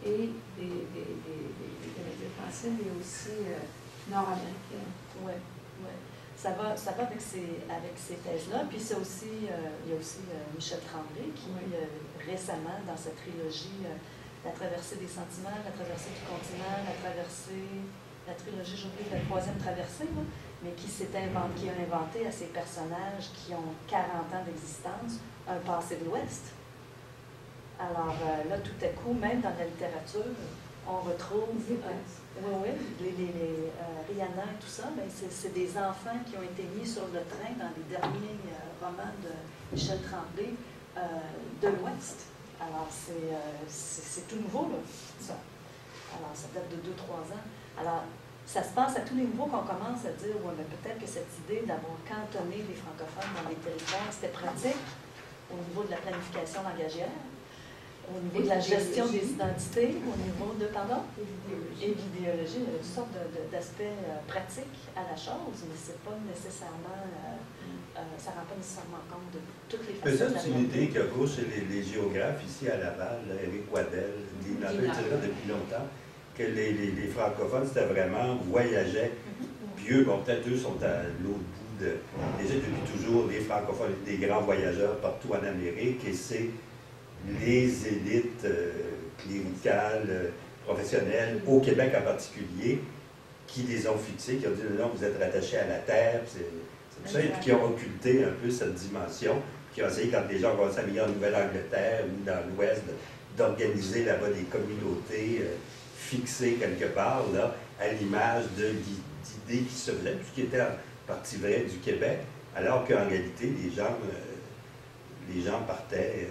et des Canadiens français, mais aussi nord-américains. Oui, oui. Ça va avec ces thèses-là. Puis c'est aussi, il y a aussi Michel Tremblay qui, récemment, dans sa trilogie La traversée des sentiments, La traversée du continent, la trilogie, j'oublie la troisième traversée, là, mais qui a inventé à ces personnages qui ont 40 ans d'existence un passé de l'Ouest. Alors là, tout à coup, même dans la littérature, on retrouve Rihanna et tout ça, ben c'est des enfants qui ont été mis sur le train dans les derniers romans de Michel Tremblay de l'Ouest. Alors c'est tout nouveau, là, ça. Alors ça date de 2-3 ans. Alors ça se passe à tous les niveaux qu'on commence à dire, ouais, mais peut-être que cette idée d'avoir cantonné les francophones dans les territoires, c'était pratique au niveau de la planification langagière, au niveau de la gestion des identités, au niveau de, et l'idéologie, une sorte d'aspect pratique à la chose, mais c'est pas nécessairement, ça ne rend pas nécessairement compte de toutes les facettes. Mais ça, c'est une idée qui a cours chez les géographes ici à Laval, Éric Waddell, il en a tiré depuis longtemps, que les francophones, c'était vraiment voyageaient. Puis eux, bon, peut-être eux sont à l'autre bout déjà depuis toujours, les francophones, des grands voyageurs partout en Amérique, et c'est les élites cléricales, professionnelles, au Québec en particulier, qui les ont fixés, qui ont dit non, vous êtes rattachés à la terre, c'est tout ça, et puis qui ont occulté un peu cette dimension, qui ont essayé, quand les gens vont s'amuser en Nouvelle-Angleterre ou dans l'Ouest, d'organiser là-bas des communautés fixées quelque part, là, à l'image d'idées qui se faisaient, tout ce qui était en partie vrai du Québec, alors qu'en réalité, les gens partaient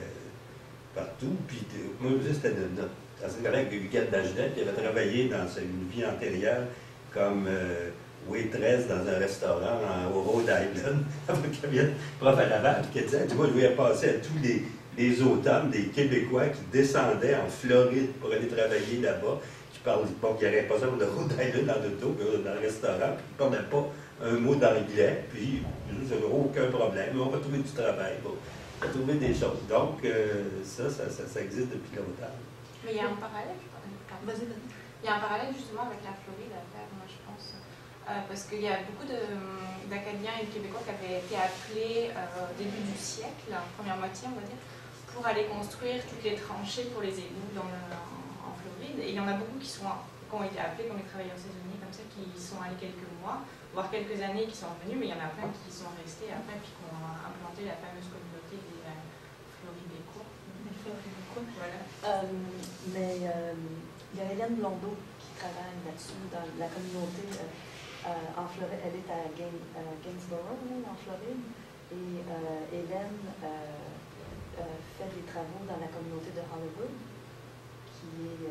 partout. Puis, moi, c'était notre ancien collègue Huguette Dagenet, qui avait travaillé dans une vie antérieure comme waitress dans un restaurant au Rhode Island, avec un prof à Laval, qui disait, tu vois, je voyais passer à tous les automnes des Québécois qui descendaient en Floride pour aller travailler là-bas, qui parlaient pas, qui n'auraient pas ça pour le Rhode Island dans l'auto, dans le restaurant, puis qui ne parlaient pas un mot d'anglais, puis ils n'avaient aucun problème, on va trouver du travail. Bon. Trouver des choses. Donc, ça existe depuis longtemps. Mais il y a un parallèle, il y a un parallèle justement avec la Floride à faire, moi je pense. Parce qu'il y a beaucoup d'Acadiens et de Québécois qui avaient été appelés au début du siècle, la première moitié on va dire, pour aller construire toutes les tranchées pour les égouts en Floride. Et il y en a beaucoup qui ont été appelés comme les travailleurs saisonniers, comme ça, qui sont allés quelques mois, voire quelques années qui sont revenus, mais il y en a plein qui sont restés après, puis qui ont implanté la fameuse communauté des Floribécois. Voilà. Mais il y a Hélène Blondeau qui travaille là-dessus, dans la communauté en Floride. Elle est à Gainsborough, en Floride. Et Hélène fait des travaux dans la communauté de Hollywood, qui est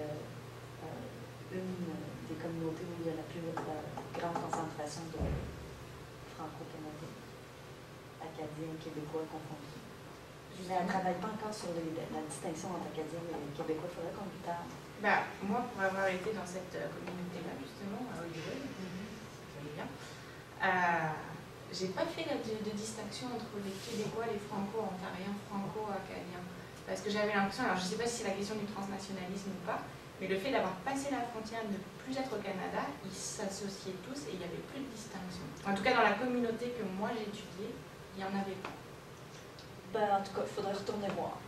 une des communautés où il y a la plus grande concentration de franco-canadiens, acadiens, québécois confondus. Mais elle ne travaille pas encore sur la distinction entre acadiens et québécois. Il faudrait qu'on lui parle. Ben, moi, pour avoir été dans cette communauté-là, justement, à Hollywood, ça allait bien, j'ai pas fait de distinction entre les Québécois, les Franco-Ontariens, Franco-Acadiens. Parce que j'avais l'impression, alors je ne sais pas si c'est la question du transnationalisme ou pas, mais le fait d'avoir passé la frontière, de ne plus être au Canada, ils s'associaient tous et il n'y avait plus de distinction. En tout cas, dans la communauté que moi j'ai étudiée, il n'y en avait pas. Ben, en tout cas, il faudrait retourner voir.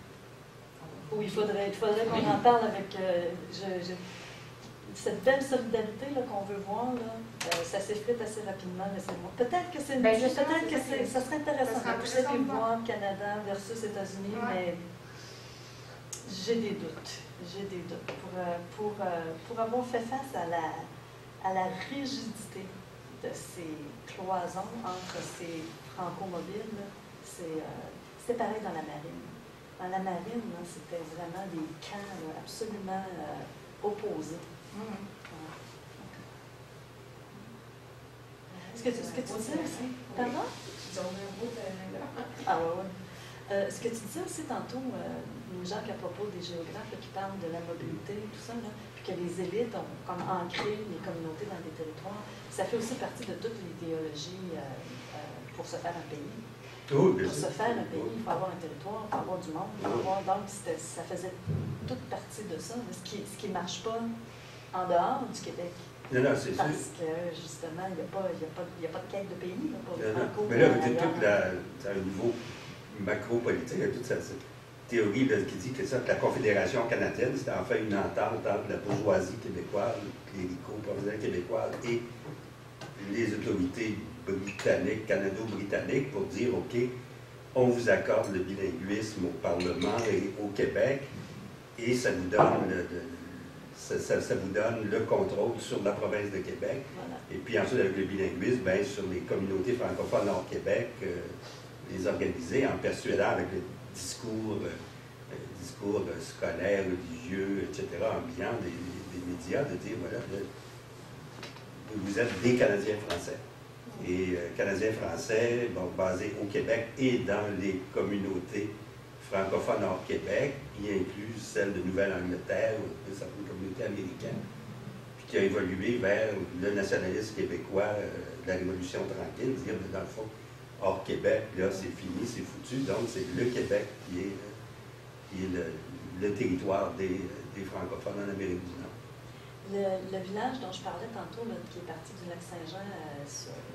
Oui, il faudrait qu'on en parle avec cette belle solidarité qu'on veut voir, là, ça s'effrite assez rapidement, laissez-moi. Peut-être que ça serait intéressant de pousser et voir Canada versus États-Unis, mais j'ai des doutes. J'ai des doutes. Pour avoir fait face à la rigidité de ces cloisons entre ces franco-mobiles, c'est pareil dans la marine. Dans la marine, c'était vraiment des camps absolument opposés. Ce que tu disais aussi, pardon? Ils ont un beau terrain là. Ah ouais. Ce que tu disais aussi tantôt, Jacques, à propos des géographes là, qui parlent de la mobilité, tout ça, là, puis que les élites ont comme ancré les communautés dans des territoires, ça fait aussi partie de toute l'idéologie pour se faire un pays. Oui, Pour se faire un pays, il faut avoir un territoire, il faut avoir du monde, il faut avoir... Donc, ça faisait toute partie de ça, ce qui ne marche pas en dehors du Québec. Non, non, c'est sûr. Parce que, justement, il n'y a pas de quête de pays là, pour les Franco. Mais là, au niveau macro-politique, il y a toute cette théorie là, qui dit que la Confédération canadienne, c'était en fait une entente entre la bourgeoisie québécoise, clérico-professionnelle québécoise et les autorités britanniques, canado-britanniques, pour dire, OK, on vous accorde le bilinguisme au Parlement et au Québec, et ça vous donne ça vous donne le contrôle sur la province de Québec. Voilà. Et puis ensuite, avec le bilinguisme, bien, sur les communautés francophones hors Québec, les organiser en persuadant avec le discours scolaire, religieux, etc., ambiant des médias, de dire, voilà, vous êtes des Canadiens français. Et Canadiens français, bon, basés au Québec et dans les communautés francophones hors Québec, y inclut celle de Nouvelle-Angleterre, de certaines communautés américaines, puis qui a évolué vers le nationalisme québécois de la Révolution tranquille, dire, dans le fond, hors Québec, là, c'est fini, c'est foutu, donc c'est le Québec qui est le territoire des francophones en Amérique du Nord. Le village dont je parlais tantôt, là, qui est parti du lac Saint-Jean,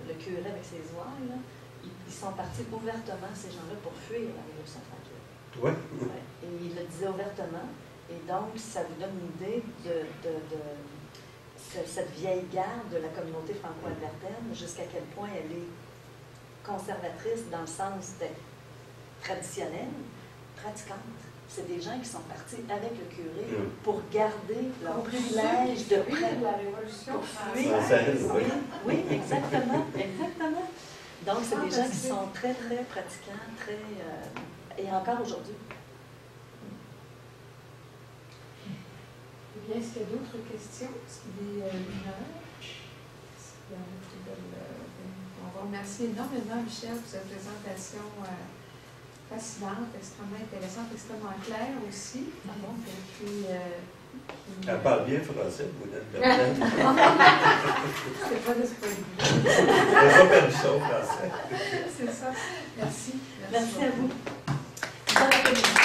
le curé avec ses ouailles, là, ils sont partis ouvertement, ces gens-là, pour fuir la Révolution tranquille. Oui. Ouais. Et il le disait ouvertement. Et donc, ça vous donne une idée de cette vieille garde de la communauté franco-albertaine, jusqu'à quel point elle est conservatrice dans le sens d'être traditionnelle, pratiquante. C'est des gens qui sont partis avec le curé pour garder leur privilège de la Révolution française. Oui, exactement, exactement. Donc, c'est des gens qui sont très, très pratiquants, très... et encore aujourd'hui. Eh bien, est-ce qu'il y a d'autres questions? Est-ce qu'il y a une heure? On va remercier énormément Michel pour cette présentation fascinante, extrêmement intéressante, extrêmement claire aussi. Et puis, elle parle bien français, vous n'êtes pas. C'est pas de spoiler. Elle n'a pas perdu ça au français. C'est ça. Merci. Merci à vous. Bon après-midi.